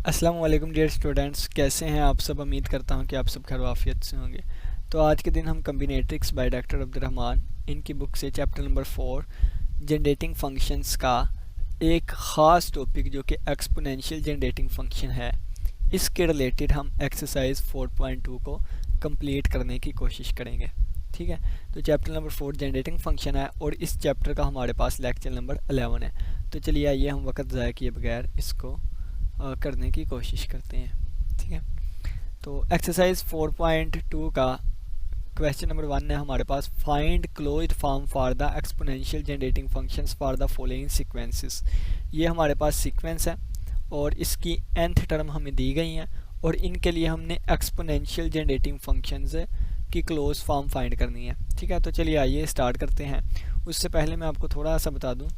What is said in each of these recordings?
अस्सलाम वालेकुम dear students, कैसे हैं आप सब। उम्मीद करता हूं कि आप सब खैर आफियत से होंगे। तो आज के दिन हम कम्बिनेट्रिक्स बाय डॉक्टर अब्दुर्रहमान इनकी बुक से चैप्टर नंबर 4 जनरेटिंग फंक्शंस का एक ख़ास टॉपिक जो कि एक्सपोनेंशियल जनरेटिंग फंक्शन है, इसके रिलेटेड हम एक्सरसाइज 4.2 को कंप्लीट करने की कोशिश करेंगे। ठीक है, तो चैप्टर नंबर 4 जनरेटिंग फंक्शन है और इस चैप्टर का हमारे पास लेक्चर नंबर 11 है। तो चलिए आइए हम वक्त ज़ाया किए बगैर इसको करने की कोशिश करते हैं। ठीक है, तो एक्सरसाइज 4.2 का क्वेश्चन नंबर 1 है हमारे पास, find closed form for the exponential generating functions for the following sequences. ये हमारे पास सीक्वेंस है और इसकी nth टर्म हमें दी गई हैं और इनके लिए हमने एक्सपोनेंशियल जनरेटिंग फंक्शंस की क्लोज फॉर्म फाइंड करनी है। ठीक है, तो चलिए आइए स्टार्ट करते हैं। उससे पहले मैं आपको थोड़ा सा बता दूं,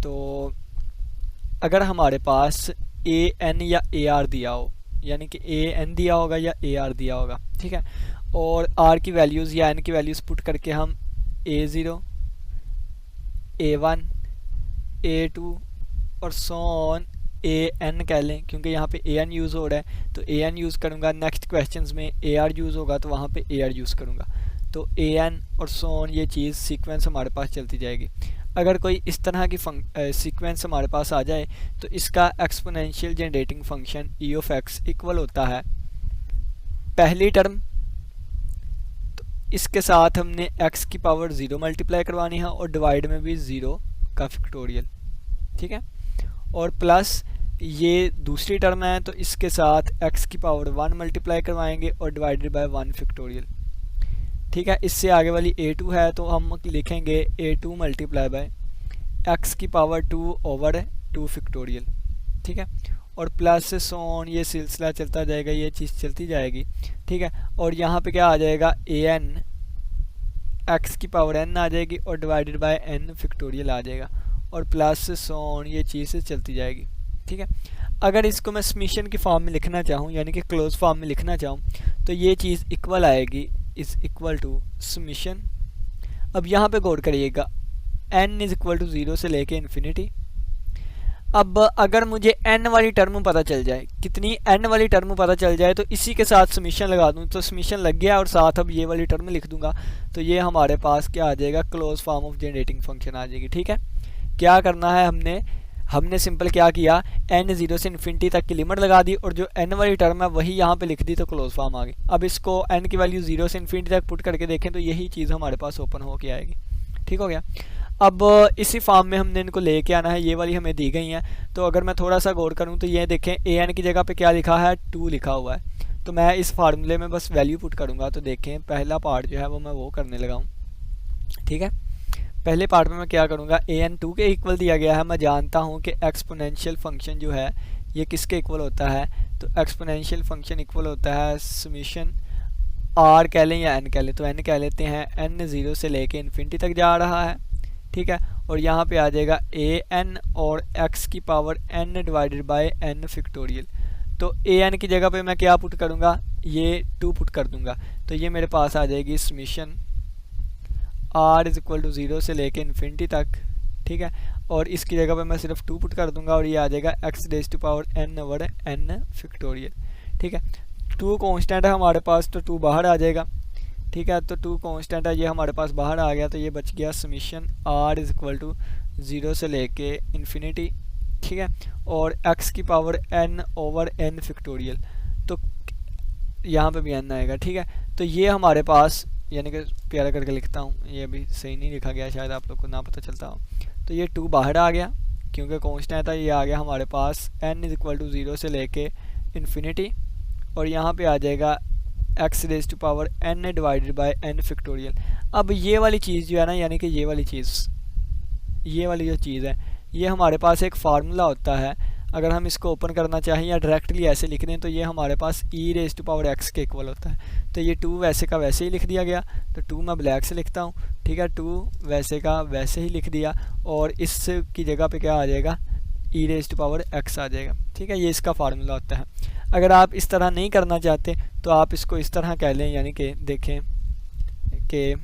तो अगर हमारे पास ए एन या ए आर दिया हो, यानी कि ए एन दिया होगा या ए आर दिया होगा, ठीक है, और आर की वैल्यूज़ या एन की वैल्यूज़ पुट करके हम A0, A1, A2 और सो ऑन ए एन कह लें, क्योंकि यहाँ पे ए एन यूज़ हो रहा है तो ए एन यूज़ करूँगा। नेक्स्ट क्वेश्चंस में ए आर यूज़ होगा तो वहाँ पे ए आर यूज़ करूँगा। तो ए एन और सो ऑन ये चीज़ सीक्वेंस हमारे पास चलती जाएगी। अगर कोई इस तरह की सीक्वेंस हमारे पास आ जाए तो इसका exponential generating function E of x equal होता है पहली टर्म, तो इसके साथ हमने x की पावर 0 मल्टीप्लाई करवानी है और डिवाइड में भी 0 का फैक्टोरियल। ठीक है, और प्लस ये दूसरी टर्म है तो इसके साथ x की पावर 1 मल्टीप्लाई करवाएंगे और डिवाइडेड बाय 1 फैक्टोरियल। ठीक है, इससे आगे वाली A2 है तो हम लिखेंगे A2 मल्टीप्लाई बाय x की पावर 2 ओवर 2 फैक्टोरियल। ठीक है, और प्लस से सोन ये सिलसिला चलता जाएगा, ये चीज़ चलती जाएगी। ठीक है, और यहाँ पे क्या आ जाएगा, an x की पावर n आ जाएगी और डिवाइडेड बाय n फैक्टोरियल आ जाएगा, और प्लस से सोन ये चीज़ चलती जाएगी। ठीक है, अगर इसको मैं समीशन की फॉर्म में लिखना चाहूँ, यानी कि क्लोज फॉर्म में लिखना चाहूँ, तो ये चीज़ इक्वल आएगी, इज़ इक्वल टू समीशन। अब यहाँ पे गौर करिएगा, n इज़ इक्वल टू 0 से लेके इन्फिनिटी। अब अगर मुझे n वाली टर्म पता चल जाए, कितनी n वाली टर्म पता चल जाए, तो इसी के साथ समीशन लगा दूँ, तो समीशन लग गया और साथ अब ये वाली टर्म लिख दूंगा, तो ये हमारे पास क्या आ जाएगा, close form of generating function आ जाएगी। ठीक है, क्या करना है, हमने सिंपल क्या किया, n 0 से इन्फिनिटी तक की लिमिट लगा दी और जो n वाली टर्म है वही यहाँ पे लिख दी, तो क्लोज फॉर्म आ गई। अब इसको n की वैल्यू 0 से इन्फिनिटी तक पुट करके देखें तो यही चीज़ हमारे पास ओपन होके आएगी। ठीक हो गया। अब इसी फॉर्म में हमने इनको लेके आना है, ये वाली हमें दी गई हैं। तो अगर मैं थोड़ा सा गौर करूँ तो ये देखें, ए एन की जगह पे क्या लिखा है, 2 लिखा हुआ है, तो मैं इस फार्मूले में बस वैल्यू पुट करूँगा। तो देखें पहला पार्ट जो है वो मैं वो करने लगा हूँ। ठीक है, पहले पार्ट में मैं क्या करूँगा, ए एन 2 के इक्वल दिया गया है, मैं जानता हूँ कि एक्सपोनेंशियल फंक्शन जो है ये किसके इक्वल होता है, तो एक्सपोनेंशियल फंक्शन इक्वल होता है समीशन आर कह लें या एन कह लें, तो एन कह लेते हैं, एन 0 से लेके इन्फिनिटी तक जा रहा है। ठीक है, और यहाँ पे आ जाएगा ए एन और x की power n divided by n factorial. तो ए एन की जगह पे मैं क्या पुट करूँगा, ये 2 पुट कर दूँगा, तो ये मेरे पास आ जाएगी summation r is equal to 0 से लेके इन्फिनिटी तक। ठीक है, और इसकी जगह पे मैं सिर्फ 2 पुट कर दूँगा और ये आ जाएगा x raise to power n over n factorial. ठीक है, 2 कांस्टेंट है हमारे पास तो 2 बाहर आ जाएगा। ठीक है, तो 2 कांस्टेंट है, ये हमारे पास बाहर आ गया, तो ये बच गया summation r is equal to 0 से लेके इन्फिनिटी। ठीक है, और x की power n over n factorial, तो यहाँ पे भी n आएगा। ठीक है, तो ये हमारे पास, यानी कि प्यारा करके लिखता हूँ, ये अभी सही नहीं लिखा गया, शायद आप लोग को ना पता चलता हो, तो ये 2 बाहर आ गया क्योंकि कांस्टेंट था, ये आ गया हमारे पास n इज़ इक्वल टू 0 से लेके इन्फिनिटी, और यहाँ पे आ जाएगा x raise to power n divided by n factorial. अब ये वाली चीज़ जो है ना, यानी कि ये वाली जो चीज़ है, ये हमारे पास एक फार्मूला होता है। अगर हम इसको ओपन करना चाहें या डायरेक्टली ऐसे लिख दें तो ये हमारे पास e raise to power x के इक्वल होता है। तो ये 2 वैसे का वैसे ही लिख दिया गया, तो 2 मैं ब्लैक से लिखता हूँ। ठीक है, 2 वैसे का वैसे ही लिख दिया और इस की जगह पे क्या आ जाएगा, e raise to power x आ जाएगा। ठीक है, ये इसका फार्मूला होता है। अगर आप इस तरह नहीं करना चाहते तो आप इसको इस तरह कह लें, यानी कि देखें कि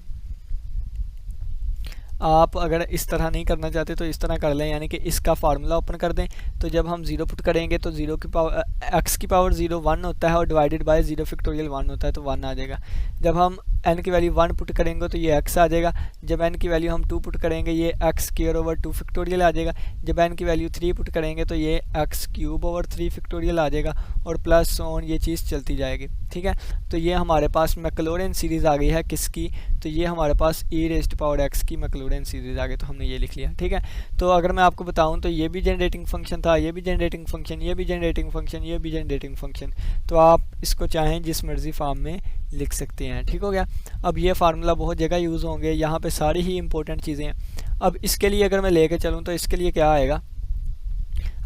आप अगर इस तरह नहीं करना चाहते तो इस तरह कर लें, यानी कि इसका फार्मूला ओपन कर दें। तो जब हम 0 पुट करेंगे तो 0 की पावर x की पावर 0 1 होता है और डिवाइडेड बाय 0 फैक्टोरियल 1 होता है, तो 1 आ जाएगा। जब हम n की वैल्यू 1 पुट करेंगे तो ये x आ जाएगा। जब n की वैल्यू हम 2 पुट करेंगे ये x स्क्वायर ओवर 2 फैक्टोरियल आ जाएगा। जब n की वैल्यू 3 पुट करेंगे तो ये x क्यूब ओवर 3 फैक्टोरियल आ जाएगा, और प्लस ऑन ये चीज़ चलती जाएगी। ठीक है, तो ये हमारे पास मैक्लॉरेन सीरीज़ आ गई है किसकी, तो ये हमारे पास e रेज़्ड पावर x की मैक्लॉरेन सीरीज़ आ गई, तो हमने ये लिख लिया। ठीक है, तो अगर मैं आपको बताऊं तो ये भी जनरेटिंग फंक्शन था, ये भी जनरेटिंग फंक्शन, ये भी जनरेटिंग फंक्शन, ये भी जनरेटिंग फंक्शन, तो आप इसको चाहें जिस मर्ज़ी फॉर्म में लिख सकते हैं। ठीक हो गया। अब ये फार्मूला बहुत जगह यूज़ होंगे, यहाँ पे सारी ही इंपॉर्टेंट चीज़ें हैं। अब इसके लिए अगर मैं लेके चलूँ तो इसके लिए क्या आएगा,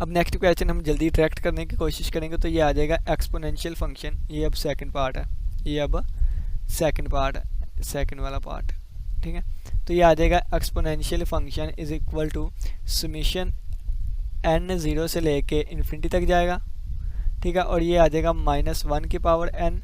अब नेक्स्ट क्वेश्चन हम जल्दी ट्रैक्ट करने की कोशिश करेंगे, तो ये आ जाएगा एक्सपोनेंशियल फंक्शन। ये अब सेकंड पार्ट है, ये अब सेकंड पार्ट है, सेकंड वाला पार्ट। ठीक है, तो ये आ जाएगा exponential function is equal to summation n 0 से लेके इन्फिनिटी तक जाएगा। ठीक है, और ये आ जाएगा -1 की पावर n।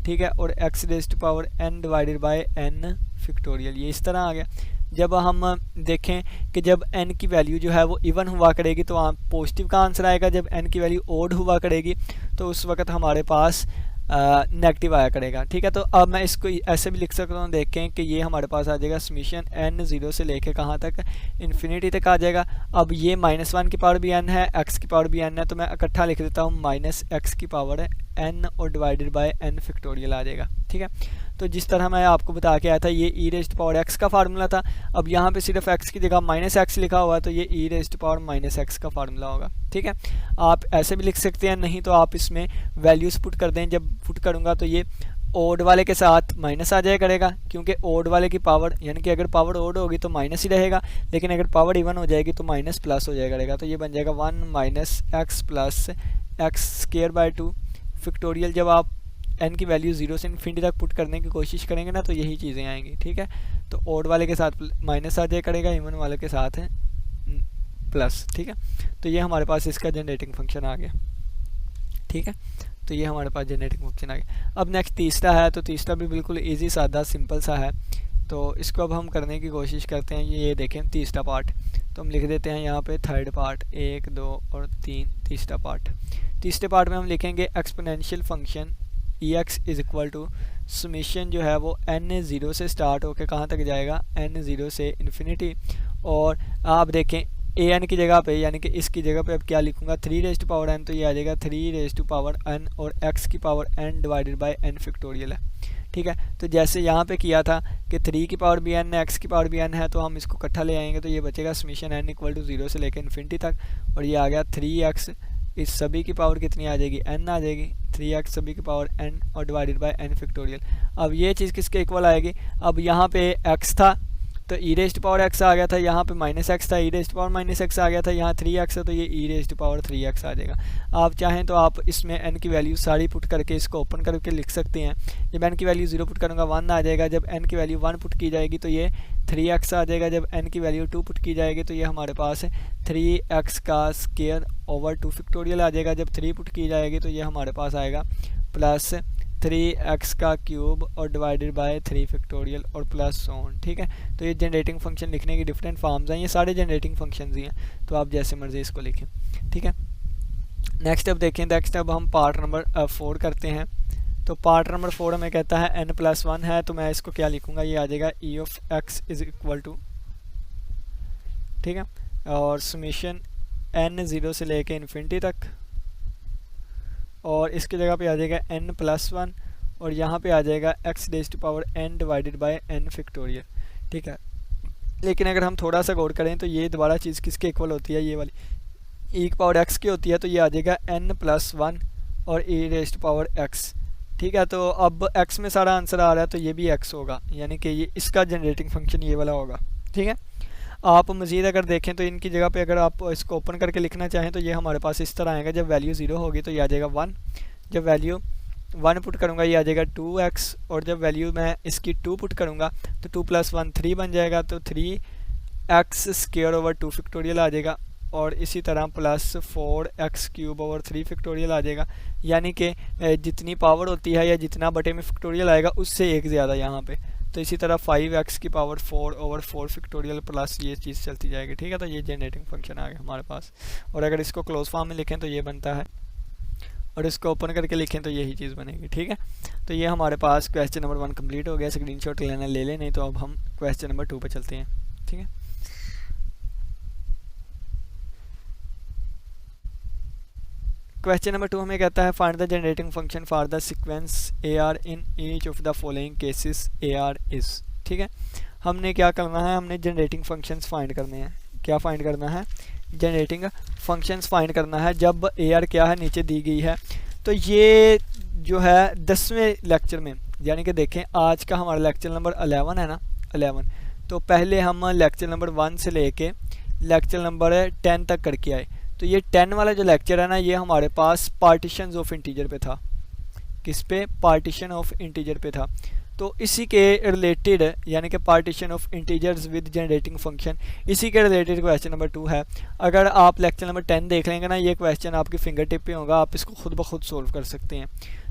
ठीक है, और x raised to power n divided by n factorial, ये इस तरह आ गया। जब हम देखें कि जब n की वैल्यू जो है वो इवन हुआ करेगी तो वहाँ पॉजिटिव का आंसर आएगा, जब n की वैल्यू ओड हुआ करेगी तो उस वक्त हमारे पास नेगेटिव आया करेगा। ठीक है, तो अब मैं इसको ऐसे भी लिख सकता हूँ, देखें कि ये हमारे पास आ जाएगा समीशन n 0 से लेके कहाँ तक, इन्फिनिटी तक आ जाएगा। अब ये -1 की पावर भी n है, x की पावर भी n है, तो मैं इकट्ठा लिख देता हूँ -x की पावर n और डिवाइडेड बाय n फैक्टोरियल आ जाएगा। ठीक है, तो जिस तरह मैं आपको बता के आया था ये e रेज़्ड पावर x का फार्मूला था। अब यहाँ पे सिर्फ x की जगह -x लिखा हुआ है, तो ये e रेज़्ड पावर -x का फार्मूला होगा। ठीक है, आप ऐसे भी लिख सकते हैं, नहीं तो आप इसमें वैल्यूज़ पुट कर दें। जब पुट करूँगा तो ये ओड वाले के साथ माइनस आ जाया करेगा, क्योंकि ओड वाले की पावर, यानी कि अगर पावर ओड होगी तो माइनस ही रहेगा, लेकिन अगर पावर इवन हो जाएगी तो माइनस प्लस हो जाया करेगा। तो ये बन जाएगा 1 - x plus x square by 2 factorial. जब आप n की वैल्यू 0 से इन्फिनिटी तक पुट करने की कोशिश करेंगे ना तो यही चीज़ें आएंगी। ठीक है, तो ओड वाले के साथ माइनस आ जाया करेगा, इवन वाले के साथ है प्लस। ठीक है, तो ये हमारे पास इसका जनरेटिंग फंक्शन आ गया। ठीक है, तो ये हमारे पास जनरेटिंग फंक्शन आ गया। अब नेक्स्ट तीसरा है, तो तीसरा भी बिल्कुल इजी सादा सिंपल सा है, तो इसको अब हम करने की कोशिश करते हैं। ये देखें तीसरा पार्ट, तो हम लिख देते हैं यहाँ पे थर्ड पार्ट 1 2 और 3 तीसरा पार्ट। तीसरे पार्ट में हम लिखेंगे exponential function ex is equal to summation जो है वो n 0 से स्टार्ट होकर कहाँ तक जाएगा, n 0 से इन्फिनिटी। और आप देखें an की जगह पे, यानी कि इसकी जगह पे अब क्या लिखूँगा 3 रेज़्ड टू पावर n, तो ये आ जाएगा 3 रेज़्ड टू पावर n और x की power n divided by n factorial है। ठीक है, तो जैसे यहाँ पे किया था कि 3 की पावर भी n है, x की पावर भी n है, तो हम इसको इकट्ठा ले आएंगे, तो ये बचेगा समीशन n इक्वल टू 0 से लेकर इन्फिनिटी तक, और ये आ गया 3x, इस सभी की पावर कितनी आ जाएगी, n आ जाएगी, 3x सभी की पावर n और डिवाइडेड बाय n फैक्टोरियल। अब ये चीज़ किसके इक्वल आएगी, अब यहाँ पे x था तो e रेज़्ड पावर x आ गया था, यहाँ पे -x था, e रेज़्ड पावर -x आ गया था, यहाँ 3x है तो ये e रेज़्ड पावर 3x आ जाएगा। आप चाहें तो आप इसमें n की वैल्यू सारी पुट करके इसको ओपन करके लिख सकते हैं। जब n की वैल्यू 0 पुट करूँगा 1 आ जाएगा, जब n की वैल्यू 1 पुट की जाएगी तो ये 3x आ जाएगा, जब n की वैल्यू 2 पुट की जाएगी तो ये हमारे पास 3x का स्क्वायर ओवर 2 फैक्टोरियल आ जाएगा, जब 3 पुट की जाएगी तो ये हमारे पास आएगा प्लस 3x का क्यूब और डिवाइडेड बाय 3 फैक्टोरियल और प्लस ऑन। ठीक है, तो ये जनरेटिंग फंक्शन लिखने की डिफरेंट फॉर्म्स हैं, ये सारे जनरेटिंग फंक्शंस ही हैं, तो आप जैसे मर्जी इसको लिखें। ठीक है, नेक्स्ट अब देखें, नेक्स्ट अब हम पार्ट नंबर 4 करते हैं। तो पार्ट नंबर 4 हमें कहता है n+1 है, तो मैं इसको क्या लिखूँगा, ये आ जाएगा e of x is equal to, ठीक है, और समीशन n 0 से लेके इन्फिनिटी तक, और इसकी जगह पे आ जाएगा n+1 और यहाँ पे आ जाएगा x raised to power n divided by n factorial. ठीक है, लेकिन अगर हम थोड़ा सा गौर करें तो ये दोबारा चीज़ किसके इक्वल होती है, ये वाली e की पावर x की होती है, तो ये आ जाएगा n+1 और e raised to power x। ठीक है, तो अब x में सारा आंसर आ रहा है तो ये भी x होगा, यानी कि ये इसका जनरेटिंग फंक्शन ये वाला होगा। ठीक है, आप मज़ीद अगर देखें तो इनकी जगह पे अगर आप इसको ओपन करके लिखना चाहें तो ये हमारे पास इस तरह आएगा। जब वैल्यू 0 होगी तो ये आ जाएगा 1, जब वैल्यू 1 पुट करूँगा ये आ जाएगा 2x, और जब वैल्यू मैं इसकी 2 पुट करूँगा तो 2 + 1 3 बन जाएगा, तो 3x स्क्वायर ओवर 2 फैक्टोरियल आ जाएगा, और इसी तरह plus 4x cube over 3 factorial आ जाएगा। यानी कि जितनी पावर होती है या जितना बटे में फैक्टोरियल आएगा उससे एक ज़्यादा यहाँ पे, तो इसी तरह 5x की पावर 4 ओवर 4 फैक्टोरियल प्लस ये चीज़ चलती जाएगी। ठीक है, तो ये जनरेटिंग फंक्शन आ गया हमारे पास। और अगर इसको क्लोज फॉर्म में लिखें तो ये बनता है, और इसको ओपन करके लिखें तो यही चीज़ बनेगी। ठीक है, तो ये हमारे पास क्वेश्चन नंबर 1 कंप्लीट हो गया। स्क्रीनशॉट लेना ले लें, नहीं तो अब हम क्वेश्चन नंबर 2 पे चलते हैं। ठीक है, क्वेश्चन नंबर 2 हमें कहता है find the generating function for the sequence a r in each of the following cases a r is. ठीक है, हमने क्या करना है, हमने जनरेटिंग फंक्शंस फाइंड करने हैं। क्या फाइंड करना है, जनरेटिंग फंक्शंस फाइंड करना है जब ए आर क्या है नीचे दी गई है। तो ये जो है 10वें लेक्चर में, यानी कि देखें आज का हमारा लेक्चर नंबर 11 है ना, 11। तो पहले हम लेक्चर नंबर 1 से लेके लेक्चर नंबर 10 तक करके आए। तो ये 10 वाला जो लेक्चर है ना, ये हमारे पास पार्टीशंस ऑफ इंटीजर पे था। किस पे, पार्टीशन ऑफ इंटीजर पे था। तो इसी के रिलेटेड, यानी कि partition of integers with generating function, इसी के रिलेटेड क्वेश्चन नंबर 2 है। अगर आप लेक्चर नंबर 10 देख लेंगे ना, ये क्वेश्चन आपकी फिंगर टिप पे होगा, आप इसको खुद ब खुद सोल्व कर सकते हैं।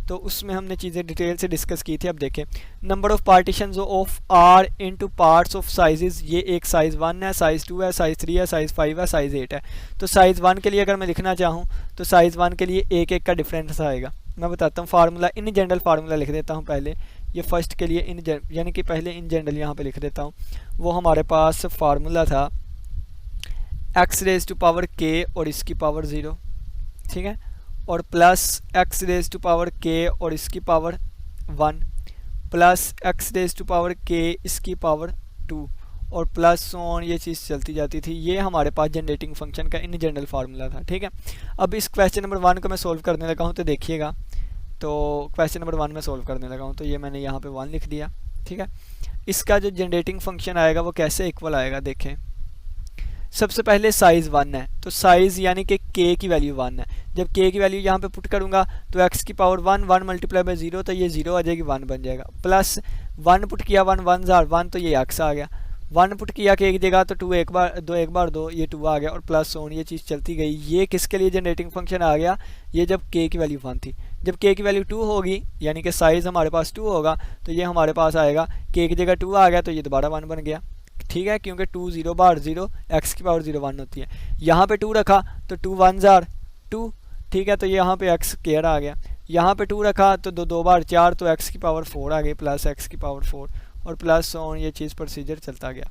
तो उसमें हमने चीज़ें डिटेल से डिस्कस की थी। अब देखें, number of partitions of r into parts of sizes, ये एक साइज़ 1 है, साइज़ 2 है, साइज़ 3 है, साइज़ 5 है, साइज़ 8 है। तो साइज़ 1 के लिए अगर मैं लिखना चाहूँ तो साइज़ 1 के लिए एक एक का डिफरेंस आएगा। मैं बताता हूँ फार्मूला, इन जनरल फार्मूला लिख देता हूँ पहले। ये फर्स्ट के लिए इन यानी कि पहले इन जनरल यहाँ पे लिख देता हूँ। वो हमारे पास फार्मूला था x raise to power k और इसकी पावर 0। ठीक है, और plus x raise to power k और इसकी पावर 1 plus x raise to power k इसकी पावर 2 और प्लस ऑन, ये चीज़ चलती जाती थी। ये हमारे पास जनरेटिंग फंक्शन का इन जनरल फार्मूला था। ठीक है, अब इस क्वेश्चन नंबर 1 को मैं सोल्व करने लगा हूँ, तो देखिएगा। तो क्वेश्चन नंबर 1 में सोल्व करने लगा हूँ, तो ये मैंने यहाँ पे 1 लिख दिया। ठीक है, इसका जो जनरेटिंग फंक्शन आएगा वो कैसे इक्वल आएगा, देखें। सबसे पहले साइज़ 1 है, तो साइज़ यानी कि k की वैल्यू 1 है। जब k की वैल्यू यहाँ पे पुट करूँगा तो x की पावर 1 मल्टीप्लाई बाई 0, तो ये 0 आ जाएगी, 1 बन जाएगा। प्लस 1 पुट किया, 1 1 तो ये x आ गया। 1 पुट किया कि एक जगह, तो 2 एक बार 2, ये 2 आ गया, और प्लस ऑन, ये चीज़ चलती गई। ये किसके लिए जनरेटिंग फंक्शन आ गया, ये जब k की वैल्यू 1 थी। जब k की वैल्यू 2 होगी, यानी कि साइज़ हमारे पास 2 होगा, तो ये हमारे पास आएगा k की जगह 2 आ गया, तो ये दोबारा 1 बन गया। ठीक है, क्योंकि 2 0 बार 0, x की पावर 0 1 होती है। यहाँ पे 2 रखा तो 2 1 2। ठीक है, तो यहाँ पे x स्क्वायर आ गया। यहाँ पे 2 रखा तो 2 बार 4, तो x की पावर 4 आ गई, प्लस x की पावर 4 और प्लस ऑन, ये चीज़ प्रोसीजर चलता गया।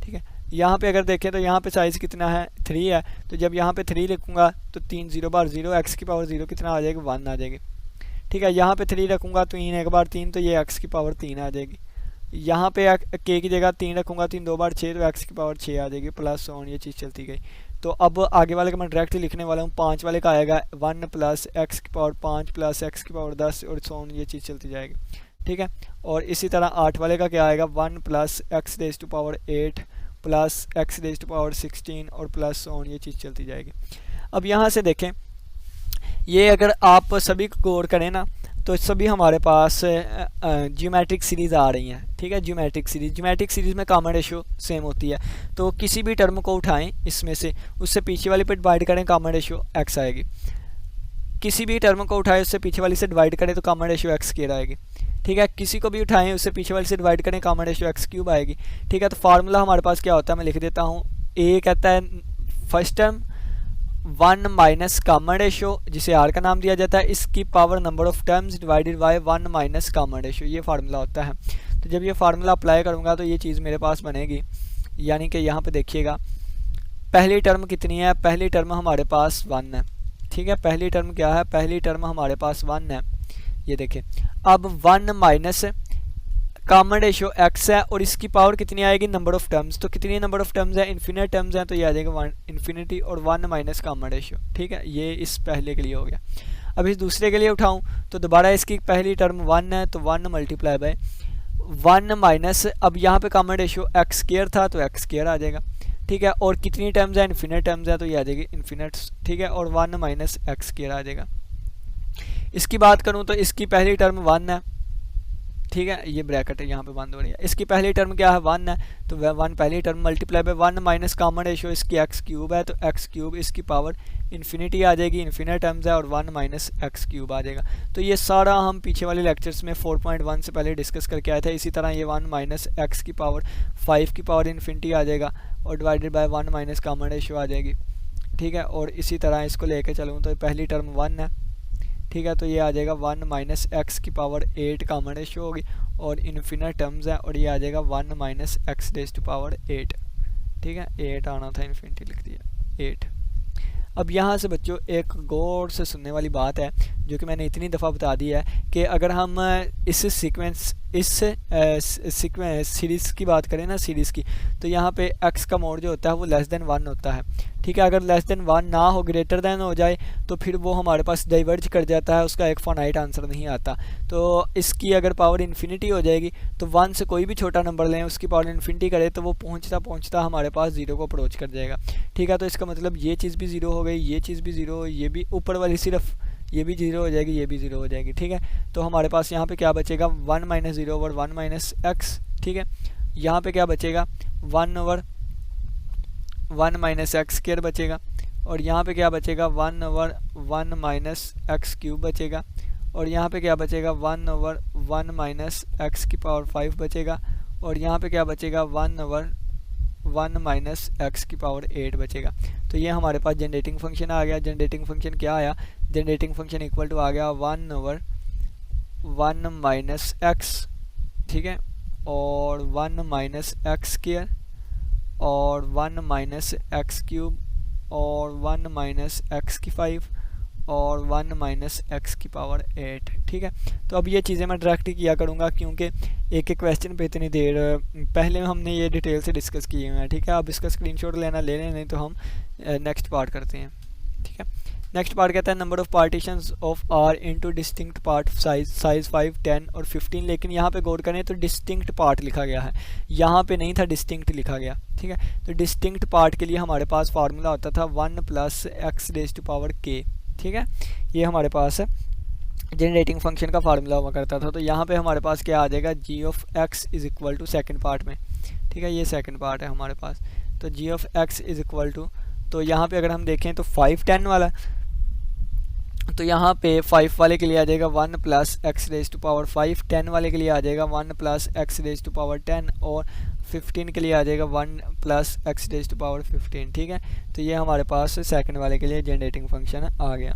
ठीक है, यहाँ पे अगर देखें तो यहाँ पे साइज़ कितना है, 3 है। तो जब यहाँ पे 3 लिखूँगा तो 3 0 बार 0, x की पावर 0 कितना आ जाएगी, 1 आ जाएगी। ठीक है, यहाँ पे 3 रखूँगा तो 3 एक बार 3, तो ये x की पावर 3 आ जाएगी। यहाँ पे k की जगह 3 रखूँगा, 3 2 बार 6, तो x की पावर 6 आ जाएगी, प्लस ऑन, ये चीज़ चलती गई। तो अब आगे वाले का मैं डायरेक्ट लिखने वाला हूँ। 5 वाले का आएगा 1 प्लस x की पावर 5 प्लस x की पावर 10 और ऑन, ये चीज़ चलती जाएगी। ठीक है, और इसी तरह 8 वाले का क्या आएगा, 1 plus x raise to power 8 plus x raise to power 16 और प्लस ऑन, ये चीज़ चलती जाएगी। अब यहाँ से देखें, ये अगर आप सभी को गौर करें ना, तो सभी हमारे पास ज्योमेट्रिक सीरीज़ आ रही हैं। ठीक है, ज्योमेट्रिक सीरीज़ में कॉमन रेशियो सेम होती है। तो किसी भी टर्म को उठाएं इसमें से, उससे पीछे वाले पे डिवाइड करें, कॉमन रेशियो x आएगी। किसी भी टर्म को उठाएं, उससे पीछे वाली से डिवाइड करें तो कॉमन रेशियो x स्क्वायर आएगी। ठीक है, किसी को भी उठाएं, उससे पीछे वाली से डिवाइड करें, कॉमन रेशियो x क्यूब आएगी। ठीक है, तो फार्मूला हमारे पास क्या होता है, मैं लिख देता हूँ। a कहता है first term 1 minus common ratio, जिसे r का नाम दिया जाता है, इसकी power number of terms divided by 1 minus common ratio, ये फार्मूला होता है। तो जब ये फार्मूला अप्लाई करूँगा तो ये चीज़ मेरे पास बनेगी। यानी कि यहाँ पे देखिएगा, पहली टर्म कितनी है, पहली टर्म हमारे पास 1 है। ठीक है, पहली टर्म क्या है, पहली टर्म हमारे पास 1 है। ये देखें, अब 1 माइनस कॉमन रेशियो x है, और इसकी पावर कितनी आएगी, नंबर ऑफ टर्म्स। तो कितनी नंबर ऑफ टर्म्स है, इन्फिनिट टर्म्स हैं, तो ये आ जाएगा 1 इन्फिनिटी और 1 माइनस कॉमन रेशियो। ठीक है, ये इस पहले के लिए हो गया। अब इस दूसरे के लिए उठाऊं तो दोबारा इसकी पहली टर्म 1 है, तो 1 मल्टीप्लाई बाय 1 माइनस, अब यहाँ पे कॉमन रेशियो x स्क्वायर था तो x स्क्वायर आ जाएगा। ठीक है, और कितनी टर्म्स है, इन्फिनिट टर्म्स है, तो ये आ जाएगी इन्फिनिट। ठीक है, और 1 माइनस x स्क्वायर आ जाएगा। इसकी बात करूँ तो इसकी पहली टर्म 1 है, ठीक है, ये ब्रैकेट है यहाँ पे बंद हो रही है। इसकी पहली टर्म क्या है, 1 है, तो वह 1 पहली term multiply by 1 minus common ratio इसकी एक्स क्यूब है, तो एक्स क्यूब इसकी पावर इन्फिनिटी आ जाएगी, इन्फिनिट टर्म्स है, और 1 माइनस एक्स क्यूब आ जाएगा। तो ये सारा हम पीछे वाले लेक्चर्स में 4.1 से पहले डिस्कस करके आए थे। इसी तरह ये 1 माइनस एक्स की पावर 5 की पावर इन्फिनिटी आ जाएगा, और divided by 1 minus common ratio आ जाएगी। ठीक है, और इसी तरह इसको लेके चलूँ तो पहली टर्म 1 है, ठीक है, तो ये आ जाएगा 1 माइनस एक्स की पावर 8 कॉमन रेशियो होगी, और इन्फिनिट टर्म्स है, और ये आ जाएगा 1 minus x raise to power 8। ठीक है, 8 आना था, इन्फिनिटी लिख दिया 8। अब यहाँ से बच्चों एक गौर से सुनने वाली बात है जो कि मैंने इतनी दफ़ा बता दी है कि अगर हम इस सीरीज़ की बात करें ना, सीरीज़ की, तो यहाँ पे x का मोड जो होता है वो लेस देन 1 होता है। ठीक है, अगर लेस देन 1 ना हो, ग्रेटर देन हो जाए, तो फिर वो हमारे पास डाइवर्ज कर जाता है, उसका एक फाइनाइट आंसर नहीं आता। तो इसकी अगर पावर इन्फिनिटी हो जाएगी तो 1 से कोई भी छोटा नंबर लें, उसकी पावर इन्फिनिटी करे तो वो पहुँचता पहुँचता हमारे पास 0 को अप्रोच कर जाएगा। ठीक है, तो इसका मतलब ये चीज़ भी 0 हो गई, ये चीज़ भी 0, ये भी ऊपर वाली सिर्फ ये भी 0 हो जाएगी, ये भी 0 हो जाएगी। ठीक है, तो हमारे पास यहाँ पे क्या बचेगा, 1 माइनस 0 ओवर 1 माइनस एक्स। ठीक है, यहाँ पे क्या बचेगा, 1 ओवर 1 माइनस एक्स स्क्वायर बचेगा, और यहाँ पे क्या बचेगा, 1 ओवर 1 माइनस एक्स क्यूब बचेगा, और यहाँ पे क्या बचेगा, 1 ओवर 1 माइनस एक्स की पावर 5 बचेगा, और यहाँ पे क्या बचेगा, 1 ओवर 1 माइनस एक्स की पावर 8 बचेगा। तो ये हमारे पास जनरेटिंग फंक्शन आ गया। जनरेटिंग फंक्शन क्या आया, जनरेटिंग फंक्शन इक्वल टू आ गया 1 ओवर 1 माइनस एक्स, ठीक है, और 1 माइनस एक्स स्क्वायर, और 1 माइनस एक्स क्यूब, और 1 माइनस एक्स की 5, और 1 माइनस एक्स की पावर 8। ठीक है, तो अब ये चीज़ें मैं डायरेक्ट किया करूँगा क्योंकि एक एक क्वेश्चन पे इतनी देर पहले हमने ये डिटेल से डिस्कस किए हुए हैं। ठीक है, अब इसका स्क्रीनशॉट लेना ले लें, नहीं तो हम नेक्स्ट पार्ट करते हैं। ठीक है, नेक्स्ट पार्ट कहता है number of partitions of r into distinct part size 5, 10 और 15। लेकिन यहाँ पे गौर करें तो डिस्टिंक्ट पार्ट लिखा गया है, यहाँ पे नहीं था डिस्टिंक्ट लिखा गया। ठीक है, तो डिस्टिंक्ट पार्ट के लिए हमारे पास फार्मूला होता था 1 plus x raise to power k। ठीक है, ये हमारे पास जनरेटिंग फंक्शन का फार्मूला हुआ करता था। तो यहाँ पे हमारे पास क्या आ जाएगा, g of x is equal to second part में। ठीक है, ये सेकंड पार्ट है हमारे पास, तो g of x is equal to, तो यहाँ पे अगर हम देखें तो 5, 10 वाला, तो यहाँ पे 5 वाले के लिए आ जाएगा 1 plus x raise to power 5, 10 वाले के लिए आ जाएगा 1 plus x raise to power 10, और 15 के लिए आ जाएगा 1 plus x raise to power 15। ठीक है, तो ये हमारे पास सेकंड वाले के लिए जनरेटिंग फंक्शन आ गया।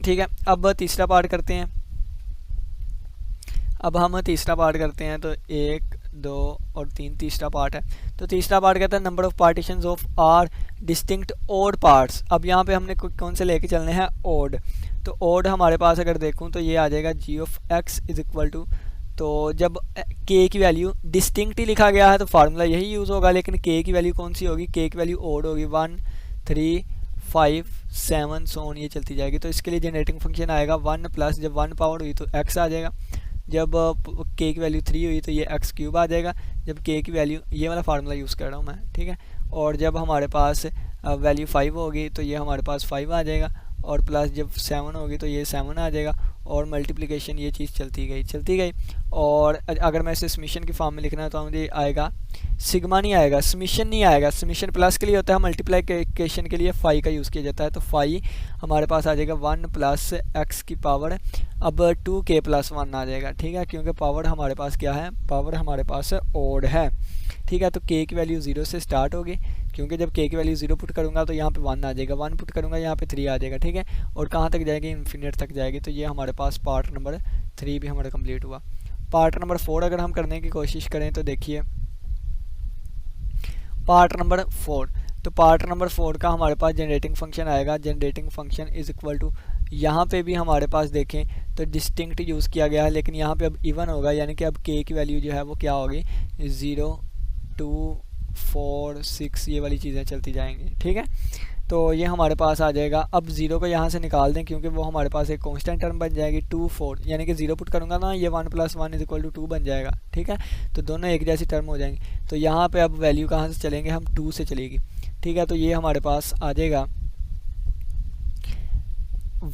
ठीक है, अब तीसरा पार्ट करते हैं। अब हम तीसरा पार्ट करते हैं, तो 1, 2 और 3 तीसरा पार्ट है। तो तीसरा पार्ट कहता है number of partitions of r distinct odd parts. अब यहाँ पे हमने कौन से लेके चलने हैं, ओड। तो ओड हमारे पास अगर देखूँ तो ये आ जाएगा g of x is equal to, तो जब k की वैल्यू डिस्टिंक्ट ही लिखा गया है तो फार्मूला यही यूज़ होगा, लेकिन k की वैल्यू कौन सी होगी, k की वैल्यू ओड होगी, 1, 3, 5, 7 सोन ये चलती जाएगी। तो इसके लिए जनरेटिंग फंक्शन आएगा 1 प्लस, जब 1 पावर हुई तो x आ जाएगा, जब k की वैल्यू 3 हुई तो ये एक्स क्यूब आ जाएगा, जब k की वैल्यू, ये वाला फार्मूला यूज़ कर रहा हूँ मैं। ठीक है, और जब हमारे पास वैल्यू 5 होगी तो ये हमारे पास 5 आ जाएगा, और प्लस जब 7 होगी तो ये 7 आ जाएगा, और मल्टीप्लिकेशन ये चीज़ चलती गई। और अगर मैं इसे समीशन की फॉर्म में लिखना तो मुझे आएगा सिग्मा, नहीं आएगा, समीशन नहीं आएगा। समीशन प्लस के लिए होता है, मल्टीप्लिकेशन के लिए फाई का यूज़ किया जाता है। तो फाई हमारे पास आ जाएगा 1 प्लस एक्स की पावर, अब 2k प्लस 1 आ जाएगा। ठीक है, क्योंकि पावर हमारे पास क्या है, पावर हमारे पास ओड है। ठीक है, तो k की वैल्यू 0 से स्टार्ट होगी, क्योंकि जब k की वैल्यू 0 पुट करूँगा तो यहाँ पे 1 आ जाएगा, 1 पुट करूँगा यहाँ पे 3 आ जाएगा। ठीक है, और कहाँ तक जाएगी, इन्फिनिट तक जाएगी। तो ये हमारे पास पार्ट नंबर 3 भी हमारा कंप्लीट हुआ। पार्ट नंबर 4 अगर हम करने की कोशिश करें तो देखिए पार्ट नंबर 4, तो पार्ट नंबर 4 का हमारे पास जनरेटिंग फंक्शन आएगा। Generating function is equal to, यहाँ पे भी हमारे पास देखें तो डिस्टिंक्ट यूज़ किया गया है, लेकिन यहाँ पे अब इवन होगा, यानी कि अब k की वैल्यू जो है वो क्या होगी, 0, 2, 4, 6 ये वाली चीज़ें चलती जाएंगी। ठीक है, तो ये हमारे पास आ जाएगा। अब 0 को यहाँ से निकाल दें क्योंकि वो हमारे पास एक कांस्टेंट टर्म बन जाएगी, 2, 4, यानी कि 0 पुट करूँगा ना, ये 1 प्लस 1 इज इक्वल टू 2 बन जाएगा। ठीक है, तो दोनों एक जैसी टर्म हो जाएंगी। तो यहाँ पे अब वैल्यू कहाँ से चलेंगे, हम 2 से चलेगी। ठीक है, तो ये हमारे पास आ जाएगा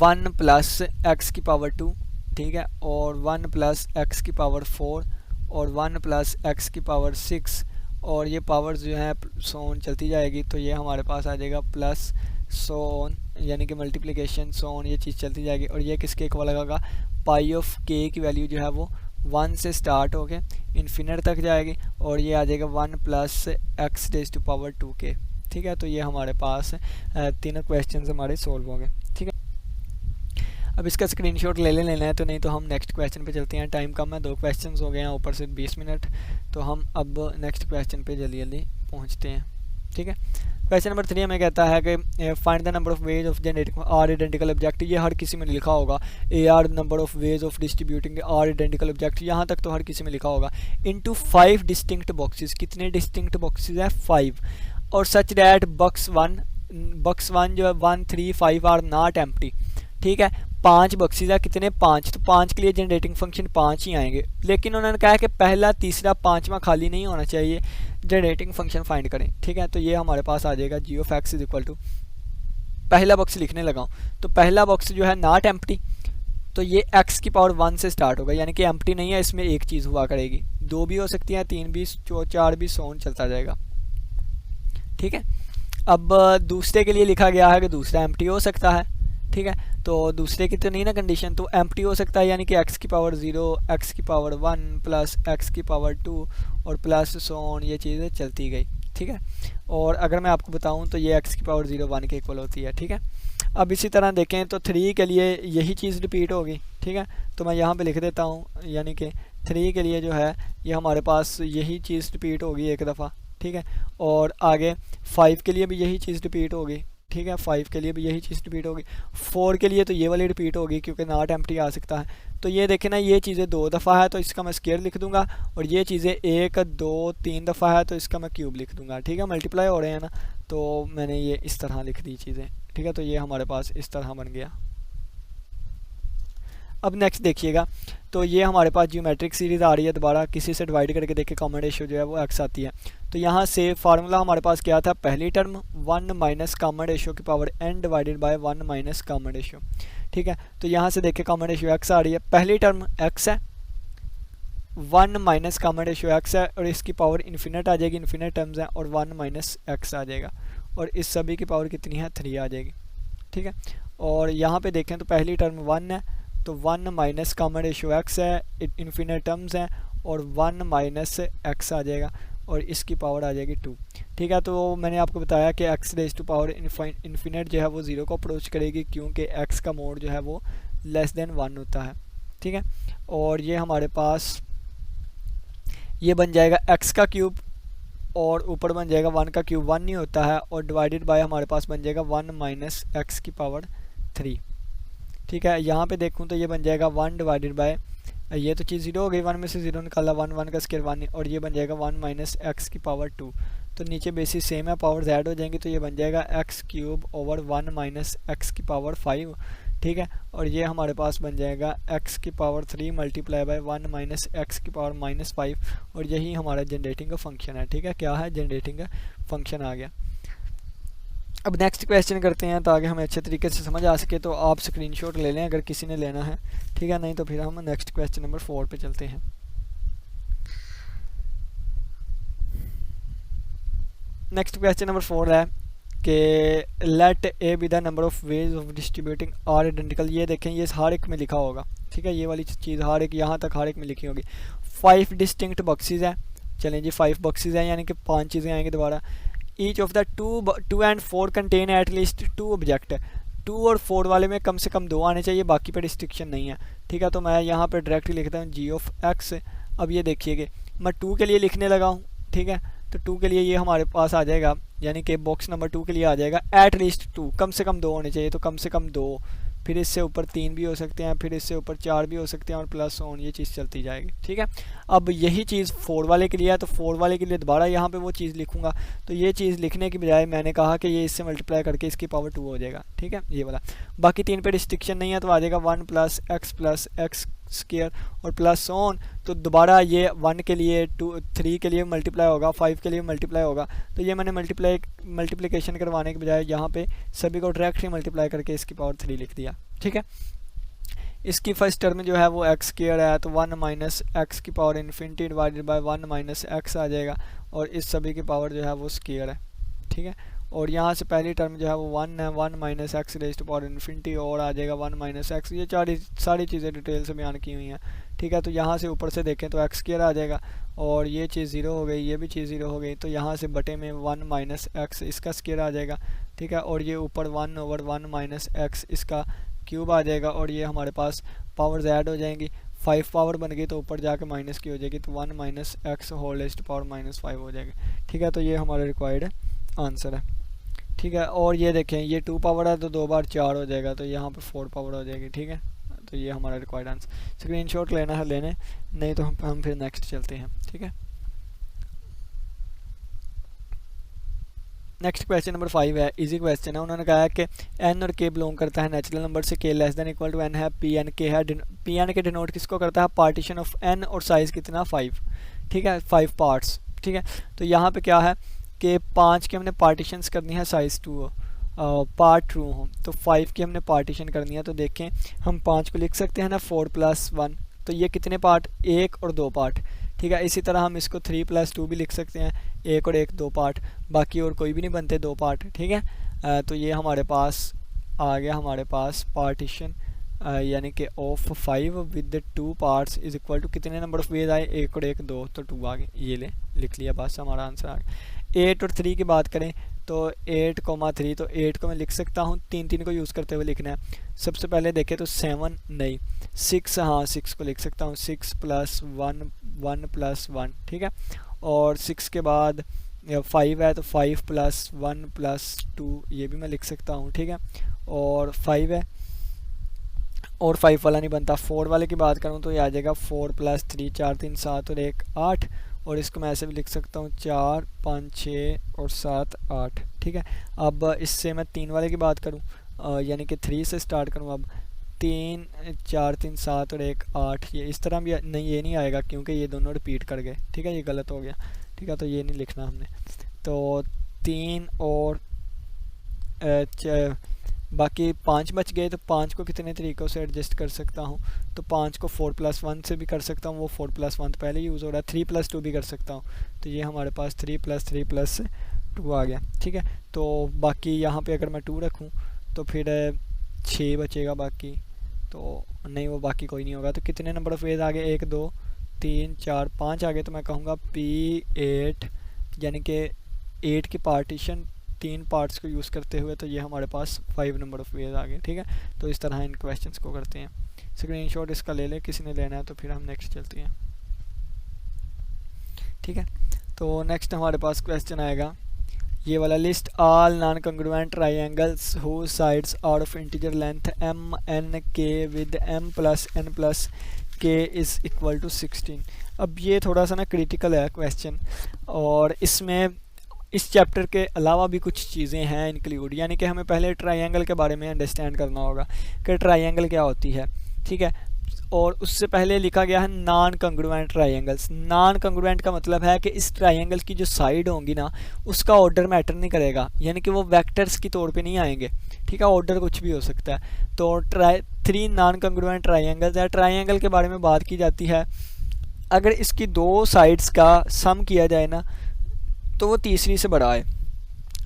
1 प्लस एक्स की पावर 2। ठीक है, और 1 प्लस एक्स की पावर 4 और 1 प्लस एक्स की पावर 6 और ये पावर जो है सोन चलती जाएगी, तो ये हमारे पास आ जाएगा प्लस सोन यानी कि मल्टीप्लिकेशन सोन, ये चीज़ चलती जाएगी। और ये किसके इक्वल लगेगा, पाई ऑफ के की वैल्यू जो है वो 1 से स्टार्ट होके इन्फिनिट तक जाएगी और ये आ जाएगा 1 plus x raise to power 2k। ठीक है, तो ये हमारे पास तीनों क्वेश्चन हमारे सॉल्व होंगे। ठीक है, अब इसका स्क्रीनशॉट लेना है, तो नहीं तो हम नेक्स्ट क्वेश्चन पे चलते हैं। टाइम कम है, 2 क्वेश्चन हो गए हैं, ऊपर से 20 मिनट, तो हम अब नेक्स्ट क्वेश्चन पे जल्दी जल्दी पहुंचते हैं। ठीक है, क्वेश्चन नंबर 3 हमें कहता है कि find the number of ways of generating r identical object. ये हर किसी में लिखा होगा, a r number of ways of distributing r identical object, यहाँ तक तो हर किसी में लिखा होगा। इनटू 5 डिस्टिंक्ट बॉक्सेस, कितने डिस्टिंक्ट बॉक्सेस है 5, और सच डैट बॉक्स वन जो है 1 3 5 आर नॉट एम्प्टी। ठीक है, 5 बक्सेस है, कितने 5, तो 5 के लिए जनरेटिंग फंक्शन 5 ही आएंगे, लेकिन उन्होंने कहा है कि पहला तीसरा 5वां खाली नहीं होना चाहिए, जनरेटिंग फंक्शन फाइंड करें। ठीक है, तो ये हमारे पास आ जाएगा G of x is equal to, पहला बॉक्स लिखने लगाऊँ तो पहला बॉक्स जो है नॉट एम्प्टी, तो ये x की पावर 1 से स्टार्ट होगा, यानी कि एम्प्टी नहीं है, इसमें एक चीज़ हुआ करेगी, 2 भी हो सकती है, 3 भी, 4 भी, सोन चलता जाएगा। ठीक है, अब दूसरे के लिए लिखा गया है कि दूसरा एम्प्टी हो सकता है। ठीक है, तो दूसरे की तो नहीं ना कंडीशन, तो एम्प्टी हो सकता है, यानी कि x की पावर 0, x की पावर 1 प्लस x की पावर 2 और प्लस सोन, ये चीज़ें चलती गई। ठीक है, और अगर मैं आपको बताऊं तो ये x की पावर 0 1 के इक्वल होती है। ठीक है, अब इसी तरह देखें तो 3 के लिए यही चीज़ रिपीट होगी। ठीक है, तो मैं यहाँ पे लिख देता हूँ, यानी कि 3 के लिए जो है ये हमारे पास यही चीज़ रिपीट होगी एक दफ़ा। ठीक है, और आगे 5 के लिए भी यही चीज़ रिपीट होगी। ठीक है, 5 के लिए भी यही चीज़ रिपीट होगी, 4 के लिए तो ये वाली रिपीट होगी क्योंकि नॉट एम्प्टी आ सकता है। तो ये देखें ना, ये चीज़ें 2 दफ़ा है तो इसका मैं स्क्वायर लिख दूंगा, और ये चीज़ें 1 2 3 दफ़ा है तो इसका मैं क्यूब लिख दूंगा। ठीक है, मल्टीप्लाई हो रहे हैं ना, तो मैंने ये इस तरह लिख दी चीज़ें। ठीक है, तो ये हमारे पास इस तरह बन गया। अब नेक्स्ट देखिएगा, तो ये हमारे पास ज्योमेट्रिक सीरीज़ आ रही है, दोबारा किसी से डिवाइड करके देखें, कॉमन रेशियो जो है वो x आती है। तो यहाँ से फार्मूला हमारे पास क्या था, पहली टर्म 1 माइनस कॉमन रेशियो की power n divided by 1 minus common ratio. ठीक है, तो यहाँ से देखें कॉमन रेशियो x आ रही है, पहली टर्म x है, 1 माइनस कॉमन रेशियो x है, और इसकी पावर इन्फिनिट आ जाएगी, इन्फिनिट टर्म्स हैं, और 1 माइनस x आ जाएगा, और इस सभी की पावर कितनी है 3 आ जाएगी। ठीक है, और यहाँ पे देखें तो पहली टर्म 1 है, तो 1 माइनस कॉमन रेशियो x है, इन्फिनिट टर्म्स हैं, और 1 माइनस x आ जाएगा, और इसकी पावर आ जाएगी 2। ठीक है, तो मैंने आपको बताया कि x raise to power infinite जो है वो 0 को अप्रोच करेगी, क्योंकि x का मोड जो है वो लेस देन 1 होता है। ठीक है, और ये हमारे पास ये बन जाएगा x का क्यूब, और ऊपर बन जाएगा 1 का क्यूब 1 नहीं होता है, और डिवाइडेड बाय हमारे पास बन जाएगा 1 माइनस x की पावर 3। ठीक है, यहाँ पे देखूँ तो ये बन जाएगा 1 डिवाइडेड बाय, ये तो चीज़ 0 हो गई, 1 में से 0 निकाला, 1 का स्क्वायर 1, और ये बन जाएगा 1 माइनस एक्स की पावर 2। तो नीचे बेसिस सेम है, पावर ऐड हो जाएंगी, तो ये बन जाएगा x cube over 1 minus x की पावर 5। ठीक है, और ये हमारे पास बन जाएगा एक्स की power 3 multiply by 1 minus x की पावर -5, और यही हमारा जनरेटिंग का फंक्शन है। ठीक है, क्या है, जनरेटिंग का फंक्शन आ गया। अब नेक्स्ट क्वेश्चन करते हैं, ताकि हमें अच्छे तरीके से समझ आ सके, तो आप स्क्रीनशॉट ले लें अगर किसी ने लेना है। ठीक है, नहीं तो फिर हम नेक्स्ट क्वेश्चन नंबर 4 पे चलते हैं। नेक्स्ट क्वेश्चन नंबर 4 है कि let a be the number of ways of distributing r identical. ये देखें, ये हर एक में लिखा होगा। ठीक है, ये वाली चीज़ हर एक, यहाँ तक हर एक में लिखी होगी। 5 डिस्टिंक्ट बॉक्सेस हैं, चलें जी 5 बॉक्सेस हैं, यानी कि 5 चीज़ें आएंगी दोबारा। Each of the 2 and 4 contain at least 2 object. 2 और 4 वाले में कम से कम 2 आने चाहिए, बाकी पे रिस्ट्रिक्शन नहीं है। ठीक है, तो मैं यहाँ पे डायरेक्टली लिखता हूँ जी ऑफ एक्स। अब ये देखिएगा, मैं 2 के लिए लिखने लगा हूँ। ठीक है, तो 2 के लिए ये हमारे पास आ जाएगा, यानी कि बॉक्स नंबर 2 के लिए आ जाएगा एट लीस्ट 2, कम से कम 2 होने चाहिए, तो कम से कम 2, फिर इससे ऊपर 3 भी हो सकते हैं, फिर इससे ऊपर 4 भी हो सकते हैं, और प्लस ऑन, ये चीज़ चलती जाएगी। ठीक है, अब यही चीज़ 4 वाले के लिए है, तो 4 वाले के लिए दोबारा यहाँ पे वो चीज़ लिखूंगा। तो ये चीज़ लिखने की बजाय मैंने कहा कि ये इससे मल्टीप्लाई करके इसकी पावर 2 हो जाएगा। ठीक है, ये वाला। बाकी 3 पे रिस्ट्रिक्शन नहीं है, तो आ जाएगा 1 प्लस एक्स स्क्वायर और प्लस ऑन। तो दोबारा ये 1 के लिए 3 के लिए मल्टीप्लाई होगा, 5 के लिए मल्टीप्लाई होगा। तो ये मैंने मल्टीप्लिकेशन करवाने के बजाय यहाँ पे सभी को डायरेक्ट ही मल्टीप्लाई करके इसकी पावर 3 लिख दिया। ठीक है, इसकी फर्स्ट टर्म जो है वो एक्स स्क्वायर है, तो 1 माइनस एक्स की power infinity divided by 1 minus x आ जाएगा, और इस सभी की पावर जो है वो स्क्वायर है, ठीक है। और यहाँ से पहली टर्म जो है वो 1 है, 1 minus x raise to power infinity, और आ जाएगा 1 माइनस एक्स। ये सारी चीज़ें डिटेल से बयान की हुई हैं, ठीक है। तो यहाँ से ऊपर से देखें तो एक्स स्क्वायर आ जाएगा, और ये चीज़ ज़ीरो हो गई, ये भी चीज़ ज़ीरो हो गई, तो यहाँ से बटे में 1 माइनस एक्स इसका स्क्वायर आ जाएगा, ठीक है। और ये ऊपर 1 ओवर 1 माइनस एक्स इसका क्यूब आ जाएगा, और ये हमारे पास पावर्स ऐड हो जाएंगी, 5 पावर बन गई तो ऊपर जाके माइनस की हो जाएगी, तो 1 minus x whole raise to power -5 हो जाएगी, ठीक है। तो ये हमारा रिक्वायर्ड आंसर है, ठीक है। और ये देखें ये 2 पावर है तो 2 बार 4 हो जाएगा, तो यहाँ पे 4 पावर हो जाएगी, ठीक है। तो ये हमारा रिक्वायर्ड आंसर। स्क्रीनशॉट लेना है लेने, नहीं तो हम फिर नेक्स्ट चलते हैं, ठीक है। नेक्स्ट क्वेश्चन नंबर 5 है, इजी क्वेश्चन है। उन्होंने कहा है कि एन और के बिलोंग करता है नेचुरल नंबर से, k less than equal to n है, पी एन के है। पी एन के डिनोट किसको करता है? पार्टीशन ऑफ एन, और साइज़ कितना 5, ठीक है, 5 पार्ट्स, ठीक है। तो यहाँ पे क्या है कि 5 की हमने पार्टीशंस करनी है, साइज़ 2 हो, पार्ट ट्रू हो, तो 5 की हमने पार्टीशन करनी है। तो देखें हम 5 को लिख सकते हैं ना 4 + 1, तो ये कितने पार्ट? 1 और 2 पार्ट, ठीक है। इसी तरह हम इसको 3 + 2 भी लिख सकते हैं, 1 और 1 2 पार्ट, बाकी और कोई भी नहीं बनते 2 पार्ट, ठीक है। तो ये हमारे पास आ गया, हमारे पास पार्टीशन यानी कि of 5 with 2 parts is equal to कितने नंबर ऑफ वेज आए? 1 और 1 2, तो 2 आ गए, ये लिख लिया, बस हमारा आंसर आ गया। 8 और 3 की बात करें तो 8,3, तो 8 को मैं लिख सकता हूँ, 3 को यूज़ करते हुए लिखना है। सबसे पहले देखें तो 7 नहीं, 6, हाँ 6 को लिख सकता हूँ, 6 + 1 1 + 1, ठीक है। और 6 के बाद 5 है तो 5 + 1 + 2 ये भी मैं लिख सकता हूँ, ठीक है। और 5 है और 5 वाला नहीं बनता। 4 वाले की बात करूँ तो ये आ जाएगा 4 + 3 4 3 7 और 1 8, और इसको मैं ऐसे भी लिख सकता हूँ 4 5 6 और 7 8, ठीक है। अब इससे मैं 3 वाले की बात करूँ यानी कि 3 से स्टार्ट करूँ, अब 3 4 3 7 और 1 8, ये इस तरह भी नहीं, ये नहीं आएगा क्योंकि ये दोनों रिपीट कर गए, ठीक है, ये गलत हो गया, ठीक है। तो ये नहीं लिखना हमने। तो 3 और बाकी 5 बच गए, तो 5 को कितने तरीक़ों से एडजस्ट कर सकता हूँ? तो 5 को 4 + 1 से भी कर सकता हूँ, वो 4 + 1 तो पहले यूज़ हो रहा है। 3 + 2 भी कर सकता हूँ, तो ये हमारे पास 3 + 3 + 2 आ गया, ठीक है। तो बाकी यहाँ पे अगर मैं 2 रखूँ तो फिर 6 बचेगा बाकी, तो नहीं वो बाकी कोई नहीं होगा। तो कितने नंबर ऑफ वेज आ गए? 1 2 3 4 5 आ गए, तो मैं कहूँगा P8 यानी कि 8 की पार्टीशन 3 पार्ट्स को यूज़ करते हुए, तो ये हमारे पास 5 नंबर ऑफ वेज आ गए, ठीक है। तो इस तरह इन क्वेश्चंस को करते हैं। स्क्रीनशॉट इसका ले ले, किसी ने लेना है तो फिर हम नेक्स्ट चलते हैं, ठीक है। तो नेक्स्ट हमारे पास क्वेश्चन आएगा ये वाला, list all non congruent triangles whose sides are of integer length MNK with M + N + K is equal to 16। अब ये थोड़ा सा ना क्रिटिकल है क्वेश्चन, और इसमें इस चैप्टर के अलावा भी कुछ चीज़ें हैं इंक्लूड, यानी कि हमें पहले ट्रायंगल के बारे में अंडरस्टैंड करना होगा कि ट्रायंगल क्या होती है, ठीक है। और उससे पहले लिखा गया है non congruent triangles. Non congruent का मतलब है कि इस ट्रायंगल की जो साइड होंगी ना उसका ऑर्डर मैटर नहीं करेगा, यानी कि वो वेक्टर्स की तौर पे नहीं आएंगे, ठीक है, ऑर्डर कुछ भी हो सकता है। तो 3 नॉन कंग्रुएंट ट्रायंगल्स है। ट्रायंगल के बारे में बात की जाती है, अगर इसकी 2 साइड्स का सम किया जाए ना तो वो तीसरी से बड़ा है,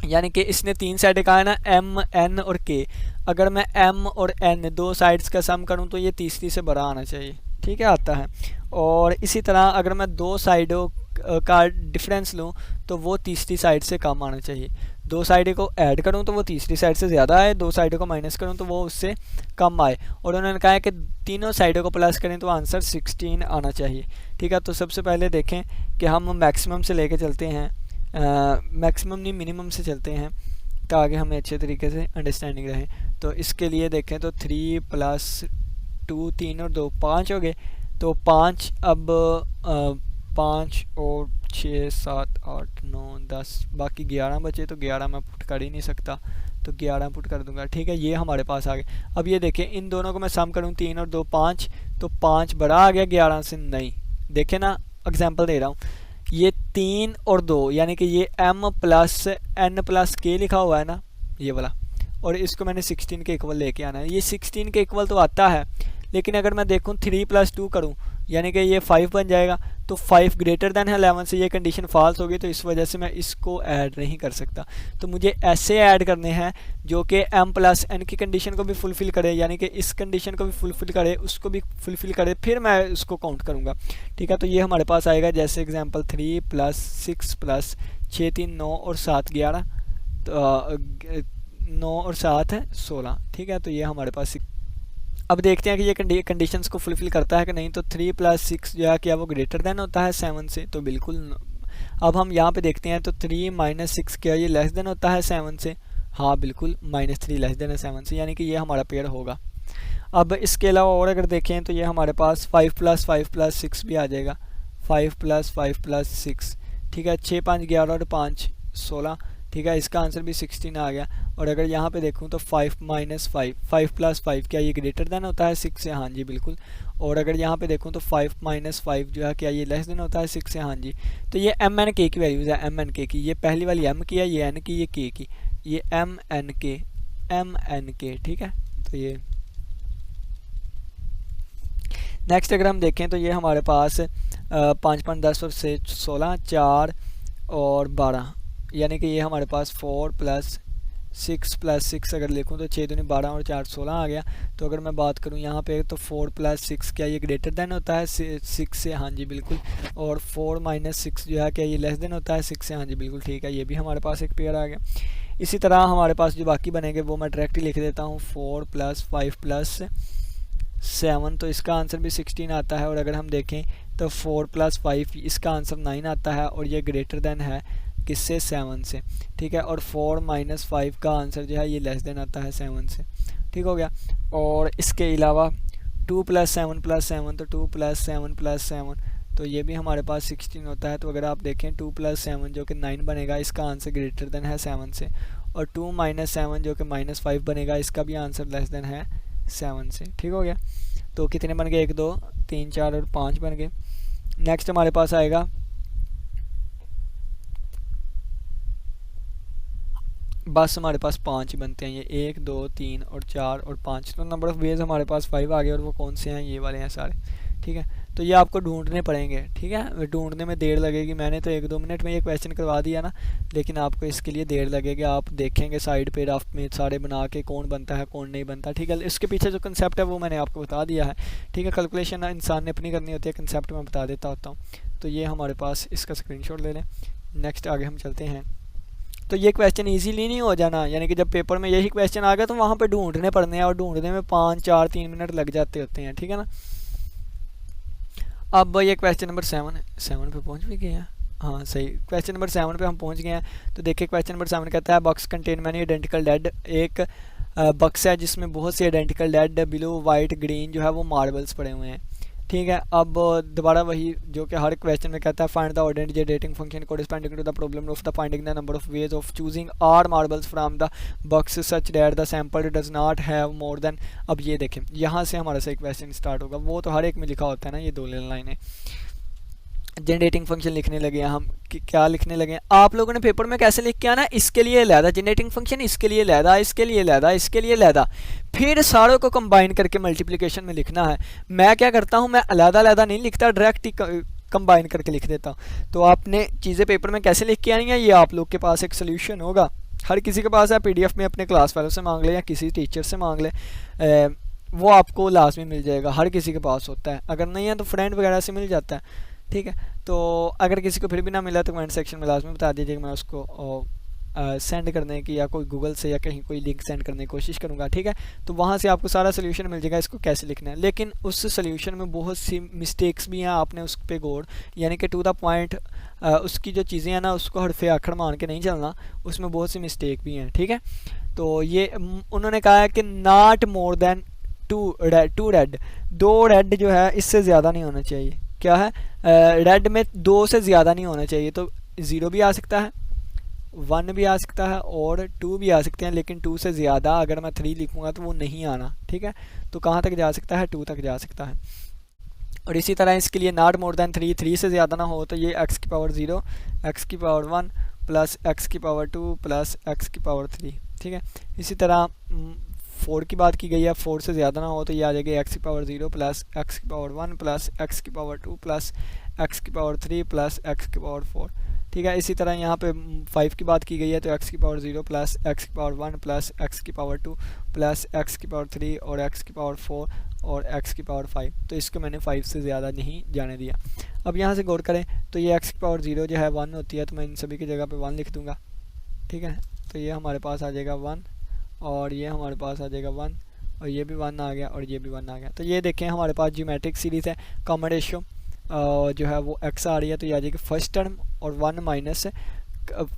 यानी कि इसने 3 साइडें कहा है ना M N और K, अगर मैं M और N 2 साइड्स का सम करूं तो ये तीसरी से बड़ा आना चाहिए, ठीक है, आता है। और इसी तरह अगर मैं 2 साइडों का डिफरेंस लूं तो वो तीसरी साइड से कम आना चाहिए। 2 साइडों को ऐड करूं तो वो तीसरी साइड से ज़्यादा आए, 2 साइडों को माइनस करूं तो वो उससे कम आए। और उन्होंने कहा है कि तीनों साइडों को प्लस करें तो आंसर 16 आना चाहिए, ठीक है। तो सबसे पहले देखें कि हम मैक्सिमम से लेके चलते हैं, मैक्सिमम नहीं मिनिमम से चलते हैं ताकि हमें अच्छे तरीके से अंडरस्टैंडिंग रहे। तो इसके लिए देखें तो 3 + 2 3 और 2 5 हो गए, तो 5 अब 5 और 6 7 8 9 10 बाकी 11 बचे, तो 11 मैं पुट कर ही नहीं सकता, तो 11 पुट कर दूंगा, ठीक है। ये हमारे पास आ गए। अब ये देखें इन दोनों को मैं सम करूँ 3 और 2 5, तो 5 बड़ा आ गया 11 से, नहीं देखें ना एग्जाम्पल दे रहा हूँ, ये 3 और 2 यानी कि ये M + N + K लिखा हुआ है ना ये वाला, और इसको मैंने 16 के इक्वल लेके आना है। ये 16 के इक्वल तो आता है, लेकिन अगर मैं देखूँ 3 + 2 करूँ यानी कि ये 5 बन जाएगा, तो 5 ग्रेटर देन है 11 से, ये कंडीशन फॉल्स होगी, तो इस वजह से मैं इसको ऐड नहीं कर सकता। तो मुझे ऐसे ऐड करने हैं जो कि m+n की कंडीशन को भी फुलफ़िल करे, यानी कि इस कंडीशन को भी फुलफ़िल करे, उसको भी फुलफ़िल करे, फिर मैं उसको काउंट करूँगा। ठीक है, तो ये हमारे पास आएगा जैसे एग्जांपल 3 + 6 + 6 3 9 और 7 11, तो 9 और 7 है 16। ठीक है, तो ये हमारे पास। अब देखते हैं कि ये कंडीशंस को फुलफ़िल करता है कि नहीं। तो 3 + 6 जो है क्या वो ग्रेटर देन होता है 7 से, तो बिल्कुल। अब हम यहाँ पे देखते हैं तो 3 - 6 क्या ये लेस देन होता है 7 से, हाँ बिल्कुल, -3 लेस देन है 7 से, यानी कि ये हमारा पेयर होगा। अब इसके अलावा और अगर देखें तो ये हमारे पास 5 + 5 + 6 भी आ जाएगा, 5 + 5 + 6। ठीक है, 6 5 11 और 5 16। ठीक है, इसका आंसर भी 16 आ गया। और अगर यहाँ पे देखूँ तो 5 - 5 5 + 5 क्या ये ग्रेटर देन होता है 6 से, हाँ जी बिल्कुल। और अगर यहाँ पे देखूँ तो 5 - 5 जो है क्या ये लेस देन होता है 6 से, हाँ जी। तो ये m n k की वैल्यूज़ है, m n k की, ये पहली वाली m की है, ये n की, ये k की, ये m n k। ठीक है, तो ये नेक्स्ट अगर हम देखें तो ये हमारे पास 5 5 10 और 16 4 और 12, यानी कि ये हमारे पास 4 + 6 + 6 अगर लिखूँ तो 6 दूनी 12 और 4 16 आ गया। तो अगर मैं बात करूँ यहाँ पे तो 4 + 6 क्या ये ग्रेटर देन होता है 6 से, हाँ जी बिल्कुल। और 4 - 6 जो है क्या ये लेस देन होता है 6 से, हाँ जी बिल्कुल। ठीक है, ये भी हमारे पास एक पेयर आ गया। इसी तरह हमारे पास जो बाकी बनेंगे वो मैं डायरेक्ट लिख देता हूँ, 4 + 5 + 7, तो इसका आंसर भी 16 आता है। और अगर हम देखें तो 4 + 5 इसका आंसर 9 आता है, और ये ग्रेटर देन है किससे, 7 से। ठीक है, और 4 - 5 का आंसर जो है ये लेस देन आता है 7 से। ठीक हो गया। और इसके अलावा 2 + 7 + 7, तो 2 + 7 + 7, तो ये भी हमारे पास 16 होता है। तो अगर आप देखें 2 + 7 जो कि 9 बनेगा, इसका आंसर ग्रेटर देन है 7 से। और 2 - 7 जो कि -5 बनेगा, इसका भी आंसर लेस देन है 7 से। ठीक हो गया। तो कितने बन गए, 1 2 3 4 और 5 बन गए। नेक्स्ट हमारे पास आएगा बस हमारे पास 5 बनते हैं, ये 1 2 3 और 4 और 5, तो नंबर ऑफ़ वेज हमारे पास 5 आ गए। और वो कौन से हैं, ये वाले हैं सारे। ठीक है, तो ये आपको ढूंढने पड़ेंगे। ठीक है, ढूंढने में देर लगेगी, मैंने तो 1 2 मिनट में ये क्वेश्चन करवा दिया ना, लेकिन आपको इसके लिए देर लगेगी। आप देखेंगे साइड पे रफ में सारे बना के कौन बनता है कौन नहीं बनता। ठीक है, इसके पीछे जो कंसेप्ट है वो मैंने आपको बता दिया है। ठीक है, कैलकुलेशन इंसान ने अपनी करनी होती है, कंसेप्ट मैं बता देता होता हूँ। तो ये हमारे पास इसका स्क्रीनशॉट ले लें। नेक्स्ट आगे हम चलते हैं। तो ये क्वेश्चन इजीली नहीं हो जाना, यानी कि जब पेपर में यही क्वेश्चन आ गया तो वहाँ पे ढूंढने पड़ने हैं, और ढूंढने में 5 4 3 मिनट लग जाते होते हैं। ठीक है ना। अब ये क्वेश्चन नंबर 7 है, 7 पे पहुँच भी गए हैं, हाँ सही, क्वेश्चन नंबर 7 पे हम पहुँच गए हैं। तो देखिए क्वेश्चन नंबर 7 कहता है box contain many identical dead. एक बक्स है जिसमें बहुत से identical dead blue white green जो है वो मार्बल्स पड़े हुए हैं। ठीक है, अब दोबारा वही जो कि हर क्वेश्चन में कहता है find the ordinary generating function corresponding to the problem of the finding the number of ways of choosing r marbles from the box such that the sample does not have more than. अब ये देखें यहाँ से हमारा सही question start होगा, वो तो हर एक में लिखा होता है ना, ये 2 लाइनें। जनरेटिंग फंक्शन लिखने लगे हम, क्या लिखने लगे आप लोगों ने पेपर में कैसे लिख के आना, इसके लिए लहदा जनरेटिंग फंक्शन, इसके लिए लहदा, इसके लिए लहदा, इसके लिए लहदा, फिर सारों को कंबाइन करके मल्टीप्लिकेशन में लिखना है। मैं क्या करता हूँ, मैं अलहदा अलहदा नहीं लिखता, डायरेक्ट ही कंबाइन करके लिख देता हूँ। तो आपने चीज़ें पेपर में कैसे लिख के आनी है, ये आप लोग के पास एक सोल्यूशन होगा, हर किसी के पास है। PDF में अपने क्लास वालों से मांग ले या किसी टीचर से मांग ले, वो आपको लाजमी मिल जाएगा, हर किसी के पास होता है। अगर नहीं है तो फ्रेंड वगैरह से मिल जाता है। ठीक है, तो अगर किसी को फिर भी ना मिला तो कमेंट सेक्शन में लाजमी बता दीजिएगा, मैं उसको सेंड करने की या कोई गूगल से या कहीं कोई लिंक सेंड करने की कोशिश करूँगा। ठीक है, तो वहाँ से आपको सारा सोल्यूशन मिल जाएगा इसको कैसे लिखना है। लेकिन उस सोल्यूशन में बहुत सी मिस्टेक्स भी हैं, आपने उस पर गौर, यानी कि टू द पॉइंट उसकी जो चीज़ें हैं ना उसको हरफे आखड़ मान के नहीं चलना, उसमें बहुत सी मिस्टेक भी हैं। ठीक है, तो ये उन्होंने कहा है कि not more than 2 red, 2 red जो है इससे ज़्यादा नहीं होना चाहिए। क्या है, रेड में 2 से ज़्यादा नहीं होना चाहिए। तो 0 भी आ सकता है, 1 भी आ सकता है और 2 भी आ सकते हैं, लेकिन 2 से ज़्यादा अगर मैं 3 लिखूँगा तो वो नहीं आना। ठीक है, तो कहाँ तक जा सकता है, 2 तक जा सकता है। और इसी तरह इसके लिए नॉट मोर देन 3, 3 से ज़्यादा ना हो तो ये x⁻0 x⁻1 + x⁻2 + x⁻3। ठीक है, इसी तरह 4 की बात की गई है, 4 से ज़्यादा ना हो तो ये आ जाएगी एक्स की पावर 0 प्लस एक्स की पावर 1 प्लस एक्स की पावर 2 प्लस एक्स की पावर 3 प्लस एक्स की पावर 4। ठीक है, इसी तरह यहाँ पे 5 की बात की गई है तो एक्स की पावर 0 प्लस एक्स की पावर 1 प्लस एक्स की पावर 2 प्लस एक्स की पावर 3 और एक्स की पावर 4 और एक्स की पावर 5। तो इसको मैंने 5 से ज़्यादा नहीं जाने दिया। अब यहाँ से गौर करें तो ये एक्स की पावर 0 जो है 1 होती है, तो मैं इन सभी की जगह पे 1 लिख दूँगा। ठीक है, तो ये हमारे पास आ जाएगा 1 और ये हमारे पास आ जाएगा 1 और ये भी 1 आ गया और ये भी 1 आ गया। तो ये देखें हमारे पास ज्योमेट्रिक सीरीज़ है, कॉमन रेशियो जो है वो x आ रही है, तो ये आ जाएगी फर्स्ट टर्म और 1 माइनस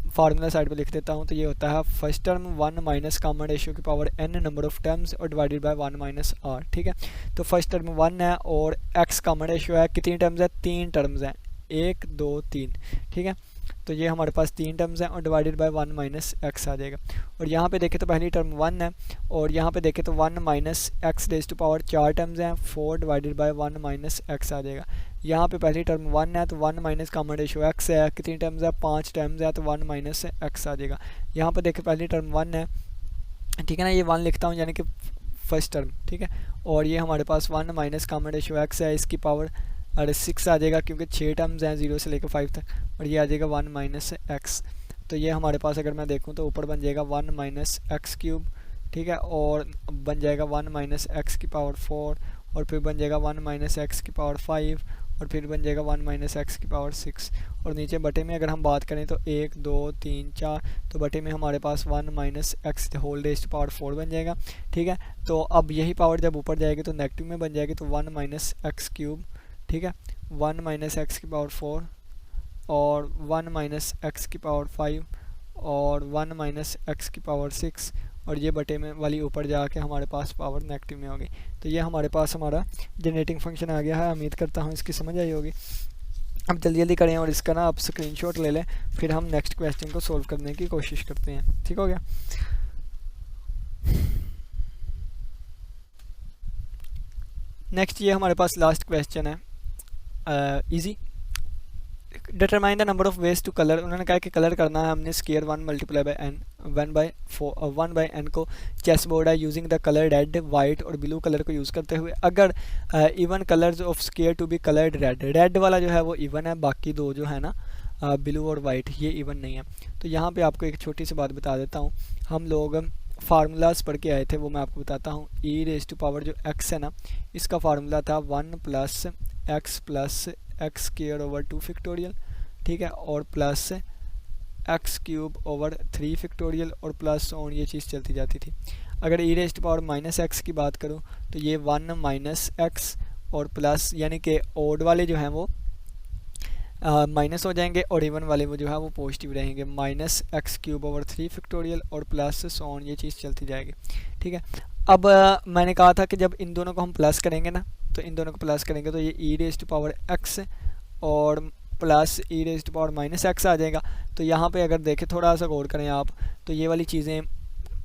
फार्मूला साइड पे लिख देता हूँ। तो ये होता है first term 1 minus common ratio की power n number of terms और डिवाइडेड बाय 1 माइनस r। ठीक है, तो फर्स्ट टर्म 1 है और x कॉमन रेशियो है, कितनी टर्म्स है, 3 टर्म्स हैं, 1 2 3। ठीक है, तो ये हमारे पास 3 टर्म्स हैं और डिवाइडेड बाय 1 माइनस एक्स आ जाएगा। और यहाँ पे देखें तो पहली टर्म 1 है और यहाँ पे देखें तो 1 minus x raise to power 4 terms हैं, 4 डिवाइडेड बाय 1 माइनस एक्स आ जाएगा। यहाँ पे पहली टर्म 1 है तो 1 माइनस कॉमन रेशियो एक्स है, कितनी टर्म्स है, 5 टर्म्स है, तो 1 माइनस एक्स आ जाएगा। यहाँ पे देखें पहली टर्म 1 है, ठीक है ना, ये 1 लिखता हूँ यानी कि फर्स्ट टर्म। ठीक है, और ये हमारे पास 1 माइनस कॉमन रेशियो एक्स है, इसकी पावर 6 आ जाएगा क्योंकि 6 टर्म्स हैं 0 से लेकर 5 तक, और ये आ जाएगा 1 माइनस एक्स। तो ये हमारे पास अगर मैं देखूँ तो ऊपर बन जाएगा 1 माइनस एक्स क्यूब। ठीक है, और बन जाएगा 1 माइनस एक्स की पावर 4 और फिर बन जाएगा 1 माइनस एक्स की पावर 5 और फिर बन जाएगा 1 माइनस एक्स की पावर 6। और नीचे बटे में अगर हम बात करें तो 1 2 3 4, तो बटे में हमारे पास 1 minus x whole raise to power 4 बन जाएगा। ठीक है, तो अब यही पावर जब ऊपर जाएगी तो नेगेटिव में बन जाएगी, तो 1 माइनस एक्स क्यूब। ठीक है, 1 माइनस एक्स की पावर 4 और 1 माइनस एक्स की पावर 5 और 1 माइनस एक्स की पावर 6 और ये बटे में वाली ऊपर जाके हमारे पास पावर नेगेटिव में होगी। तो ये हमारे पास हमारा जनरेटिंग फंक्शन आ गया है। उम्मीद करता हूँ इसकी समझ आई होगी। अब जल्दी जल्दी करें और इसका ना आप स्क्रीनशॉट ले लें, फिर हम नेक्स्ट क्वेश्चन को सोल्व करने की कोशिश करते हैं। ठीक हो गया। नेक्स्ट ये हमारे पास लास्ट क्वेश्चन है, easy. Determine the number of ways to colour. उन्होंने कहा कि कलर करना है हमने square 1 multiply by n, 1 by n को चेस बोर्ड है using the colour red white और ब्लू कलर को यूज़ करते हुए। अगर even colours of square to be coloured red, red वाला जो है वो इवन है, बाकी दो जो है ना ब्लू और वाइट ये इवन नहीं है। तो यहाँ पे आपको एक छोटी सी बात बता देता हूँ। हम लोग फार्मूलाज पढ़ के आए थे, वो मैं आपको बताता हूँ। ई रेज़ टू पावर जो एक्स है ना, इसका फार्मूला था 1 plus x square over 2 factorial. ठीक है, और plus x cube over 3 factorial और प्लस ऑन ये चीज़ चलती जाती थी। अगर e raise to power minus x की बात करूँ तो ये 1 माइनस एक्स और प्लस, यानी कि ओड वाले जो हैं वो माइनस हो जाएंगे और इवन वाले वो जो है वो पॉजिटिव रहेंगे। Minus x cube over 3 factorial और प्लस ऑन ये चीज़ चलती जाएगी। ठीक है, अब मैंने कहा था कि जब इन दोनों को हम प्लस करेंगे ना, तो इन दोनों को प्लस करेंगे तो ये e raise to power x और plus e raise to power minus x आ जाएगा। तो यहाँ पे अगर देखें थोड़ा सा गौर करें आप, तो ये वाली चीज़ें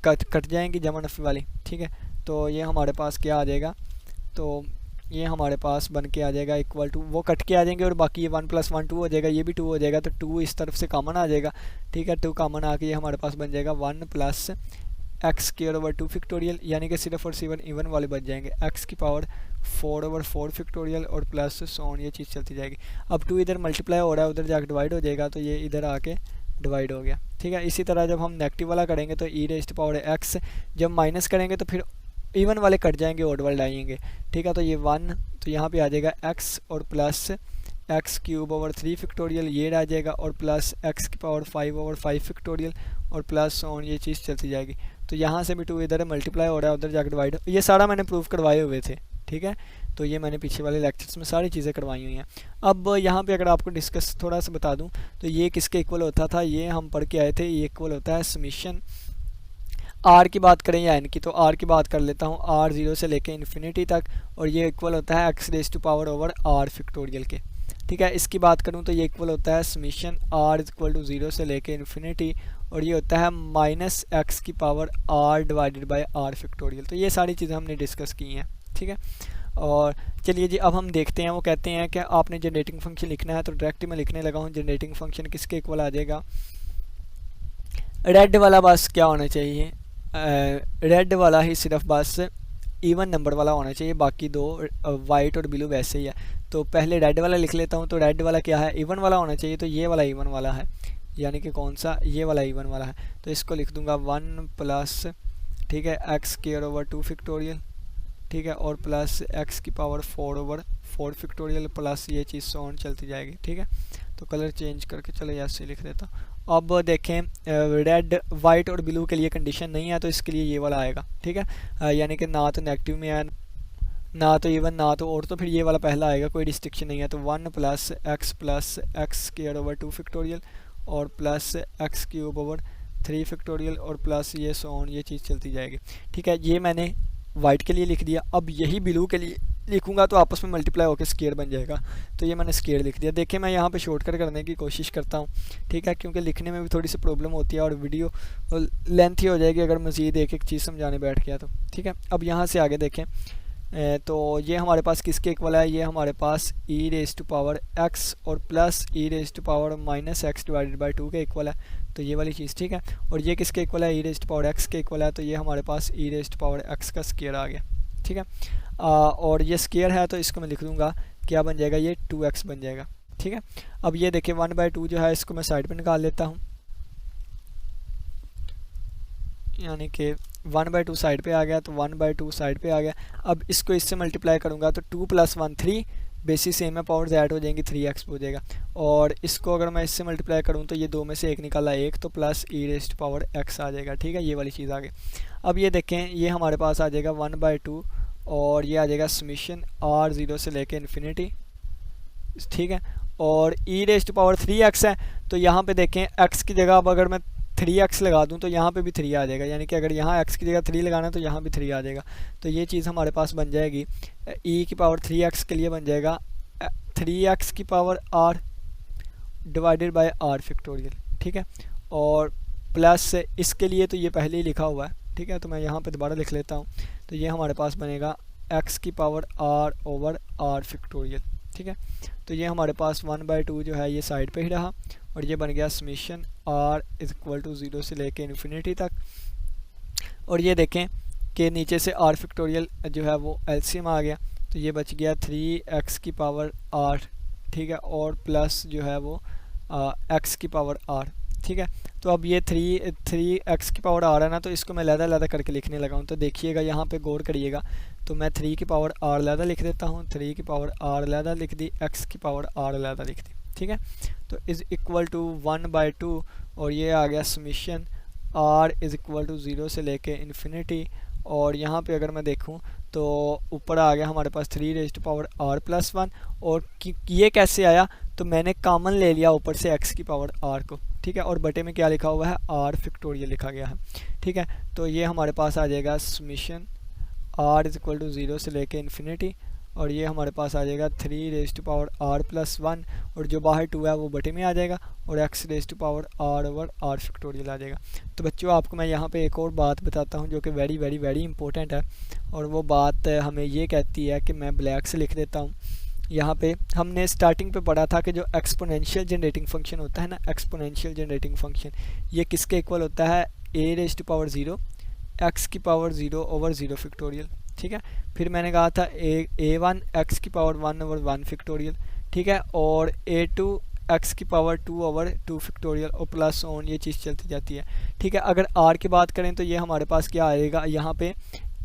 कट जाएंगी जमा नफ़ी वाली। ठीक है, तो ये हमारे पास क्या आ जाएगा, तो ये हमारे पास बन के आ जाएगा इक्वल टू, वो कट के आ जाएंगे और बाकी ये 1 + 1 2 हो जाएगा, ये भी 2 हो जाएगा, तो 2 इस तरफ से कॉमन आ जाएगा। ठीक है, 2 कॉमन आके ये हमारे पास बन जाएगा 1 plus x square over 2 factorial, यानी कि सिर्फ और सिर्फ इवन वाले बन जाएंगे। एक्स की पावर 4 ओवर 4 फैक्टोरियल और प्लस सोन ये चीज़ चलती जाएगी। अब 2 इधर मल्टीप्लाई हो रहा है, उधर जाकर डिवाइड हो जाएगा, तो ये इधर आके डिवाइड हो गया। ठीक है, इसी तरह जब हम नेगेटिव वाला करेंगे तो e raise to power x, जब माइनस करेंगे तो फिर इवन वाले कट जाएंगे, ऑड वाले आएंगे। ठीक है, तो ये 1, तो यहाँ पे आ जाएगा एक्स और plus x cube over 3 factorial ये रह जाएगा और प्लस एक्स की पावर 5 ओवर 5 फैक्टोरियल और प्लस ऑन ये चीज़ चलती जाएगी। तो यहाँ से भी 2 इधर मल्टीप्लाई हो रहा है, उधर जाकर डिवाइड, ये सारा मैंने प्रूफ करवाए हुए थे। ठीक है, तो ये मैंने पीछे वाले लेक्चर्स में सारी चीज़ें करवाई हुई हैं। अब यहाँ पे अगर आपको डिस्कस थोड़ा सा बता दूँ तो ये किसके इक्वल होता था, ये हम पढ़ के आए थे, ये इक्वल होता है समीशन आर की बात करें या एन की, तो आर की बात कर लेता हूँ, आर 0 से लेके इन्फिनिटी तक, और ये इक्वल होता है x raise to power over r factorial के। ठीक है, इसकी बात करूँ तो ये इक्वल होता है समीशन आर इक्वल टू 0 से लेके इन्फिनिटी, और ये होता है माइनस एक्स की power r divided by r factorial. तो ये सारी चीज़ें हमने डिस्कस की हैं। ठीक है, और चलिए जी अब हम देखते हैं। वो कहते हैं कि आपने जनरेटिंग फंक्शन लिखना है, तो डायरेक्ट मैं लिखने लगा हूँ जनरेटिंग फंक्शन किसके इक्वल आ जाएगा, रेड वाला बस क्या होना चाहिए, रेड वाला ही सिर्फ बस इवन नंबर वाला होना चाहिए, बाकी दो वाइट और ब्लू वैसे ही है। तो पहले रेड वाला लिख लेता हूँ। तो रेड वाला क्या है, इवन वाला होना चाहिए, तो ये वाला इवन वाला है, यानी कि कौन सा, ये वाला इवन वाला है। तो इसको लिख दूंगा 1 प्लस, ठीक है, एक्स स्क्वायर ओवर 2 फैक्टोरियल, ठीक है, और प्लस एक्स की पावर 4 ओवर 4 फैक्टोरियल, प्लस ये चीज़ सो ऑन चलती जाएगी, ठीक है। तो कलर चेंज करके चलो ऐसे लिख देता हूँ। अब देखें रेड वाइट और ब्लू के लिए कंडीशन नहीं है, तो इसके लिए ये वाला आएगा, ठीक है, यानी कि ना तो नेगेटिव में है, ना तो इवन, ना तो और, तो फिर ये वाला पहला आएगा, कोई रिस्ट्रिक्शन नहीं है। तो 1 plus x square over 2 factorial और plus x cube over 3 factorial और प्लस ये सो ऑन, ये चीज़ चलती जाएगी, ठीक है। ये मैंने वाइट के लिए लिख दिया। अब यही ब्लू के लिए लिखूंगा तो आपस में मल्टीप्लाई होकर स्क्वायर बन जाएगा, तो ये मैंने स्क्वायर लिख दिया। देखिए मैं यहाँ पे शॉर्टकट करने की कोशिश करता हूँ, ठीक है, क्योंकि लिखने में भी थोड़ी सी प्रॉब्लम होती है और वीडियो लेंथी हो जाएगी अगर मज़ीद एक एक चीज़ समझाने बैठ गया तो, ठीक है। अब यहाँ से आगे देखें, तो ये हमारे पास किसके इक्वल है, ये हमारे पास e raise to power x और plus e raise to power minus x divided by 2 के इक्वल है, तो ये वाली चीज़, ठीक है। और ये किसके इक्वल है, e raise to power x के इक्वल है, तो ये हमारे पास e raise to power x का स्क्वायर आ गया, ठीक है। और ये स्क्वायर है तो इसको मैं लिख दूंगा, क्या बन जाएगा, ये 2x बन जाएगा, ठीक है। अब ये देखिए 1/2 जो है इसको मैं साइड पे निकाल लेता हूँ, यानी कि 1/2 साइड पे आ गया, तो 1/2 साइड पे आ गया। अब इसको इससे मल्टीप्लाई करूँगा तो 2 + 1 3, बेसिस सेम है, पावर्स ऐड हो जाएंगी, 3x हो जाएगा। और इसको अगर मैं इससे मल्टीप्लाई करूँ तो ये दो में से एक निकाला एक, तो plus e raise to power x आ जाएगा, ठीक है, ये वाली चीज़ आ गई। अब ये देखें, ये हमारे पास आ जाएगा 1/2 और ये आ जाएगा समीशन r 0 से लेके इन्फिनिटी, ठीक है। और ई रेज़ टू पावर 3x है, तो यहाँ पे देखें x की जगह अब अगर मैं 3x लगा दूं तो यहाँ पे भी 3 आ जाएगा, यानी कि अगर यहाँ x की जगह 3 लगाना है तो यहाँ भी 3 आ जाएगा। तो ये चीज़ हमारे पास बन जाएगी e की पावर 3x के लिए बन जाएगा 3x की power r divided by r factorial, ठीक है। और प्लस इसके लिए तो ये पहले ही लिखा हुआ है, ठीक है, तो मैं यहाँ पे दोबारा लिख लेता हूँ। तो ये हमारे पास बनेगा x की power r over r factorial, ठीक है। तो ये हमारे पास 1/2 जो है ये साइड पे ही रहा और ये बन गया समीशन r = 0 से लेके इन्फिनिटी तक। और ये देखें कि नीचे से r फैक्टोरियल जो है वो एलसीएम आ गया, तो ये बच गया 3x की पावर r, ठीक है, और प्लस जो है वो x की पावर r, ठीक है। तो अब ये 3x की पावर r है ना, तो इसको मैं लहदा करके लिखने लगा हूँ। तो देखिएगा यहाँ पे गौर करिएगा, तो मैं 3 की पावर r लहदा लिख देता हूँ, 3 की पावर r लहदा लिख दी, x की पावर r लहदा लिख दी, ठीक है। तो इज़ इक्वल टू 1/2 और ये आ गया समीशन r = 0 से लेके इन्फिनिटी। और यहाँ पे अगर मैं देखूँ तो ऊपर आ गया हमारे पास 3 रेज़ टू पावर r + 1, और ये कैसे आया, तो मैंने कॉमन ले लिया ऊपर से x की पावर r को, ठीक है, और बटे में क्या लिखा हुआ है, r फैक्टोरियल लिखा गया है, ठीक है। तो ये हमारे पास आ जाएगा समीशन r = 0 से लेके इन्फिनिटी, और ये हमारे पास आ जाएगा 3 रेज़ टू पावर r + 1, और जो बाहर 2 है वो बटे में आ जाएगा, और x raise to power r over r factorial आ जाएगा। तो बच्चों आपको मैं यहाँ पे एक और बात बताता हूँ जो कि वेरी वेरी वेरी इंपॉर्टेंट है, और वो बात हमें ये कहती है कि मैं ब्लैक से लिख देता हूँ। यहाँ पे हमने स्टार्टिंग पे पढ़ा था कि जो एक्सपोनेंशियल जनरेटिंग फंक्शन होता है ना, एक्सपोनेंशियल जनरेटिंग फंक्शन, ये किसके इक्वल होता है, a raise to power 0 x की पावर 0 ओवर 0 फैक्टोरियल, ठीक है। फिर मैंने कहा था a1 x की पावर 1 ओवर 1 फैक्टोरियल, ठीक है, और a2 x की पावर 2 ओवर 2 फैक्टोरियल, और प्लस ऑन ये चीज़ चलती जाती है, ठीक है। अगर r की बात करें तो ये हमारे पास क्या आएगा, यहाँ पे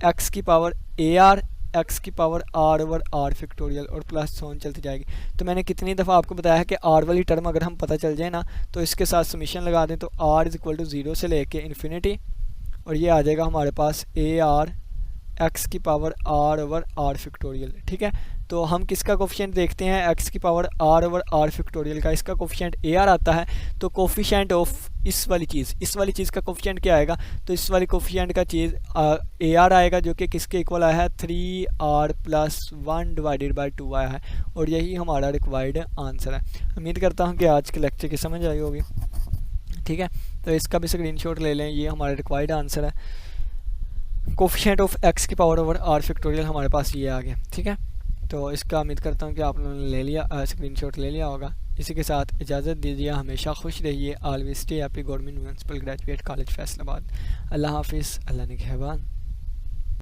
x की पावर ar x की power r over r factorial, और प्लस ऑन चलती जाएगी। तो मैंने कितनी दफ़ा आपको बताया है कि r वाली टर्म अगर हम पता चल जाए ना, तो इसके साथ समीशन लगा दें, तो r = 0 से लेके इन्फिनिटी, और ये आ जाएगा हमारे पास ar x की power r over r factorial, ठीक है। तो हम किसका कोफिशिएंट देखते हैं, x की power r over r factorial का, इसका कोफिशिएंट ar आता है। तो कोफिशिएंट ऑफ इस वाली चीज़ का कोफिशिएंट क्या आएगा, तो इस वाली कोफिशिएंट का चीज़ ar आएगा, जो कि किसके इक्वल आया है, 3r + 1 डिवाइडेड बाई 2 आया है, और यही हमारा रिक्वायर्ड आंसर है। उम्मीद करता हूँ कि आज के लेक्चर की समझ आई होगी, ठीक है। तो इसका भी स्क्रीनशॉट ले लें, ये हमारा रिक्वायर्ड आंसर है। कोफिशिएंट ऑफ x की पावर ओवर r फैक्टोरियल हमारे पास ये आ गया, ठीक है। तो इसका उम्मीद करता हूँ कि आप लोगों ने ले लिया, स्क्रीनशॉट ले लिया होगा। इसी के साथ इजाज़त दीजिए, हमेशा खुश रहिए। Always stay happy. Government municipal graduate college Faisalabad. अल्लाह हाफिज़, अल्लाह निगहबान।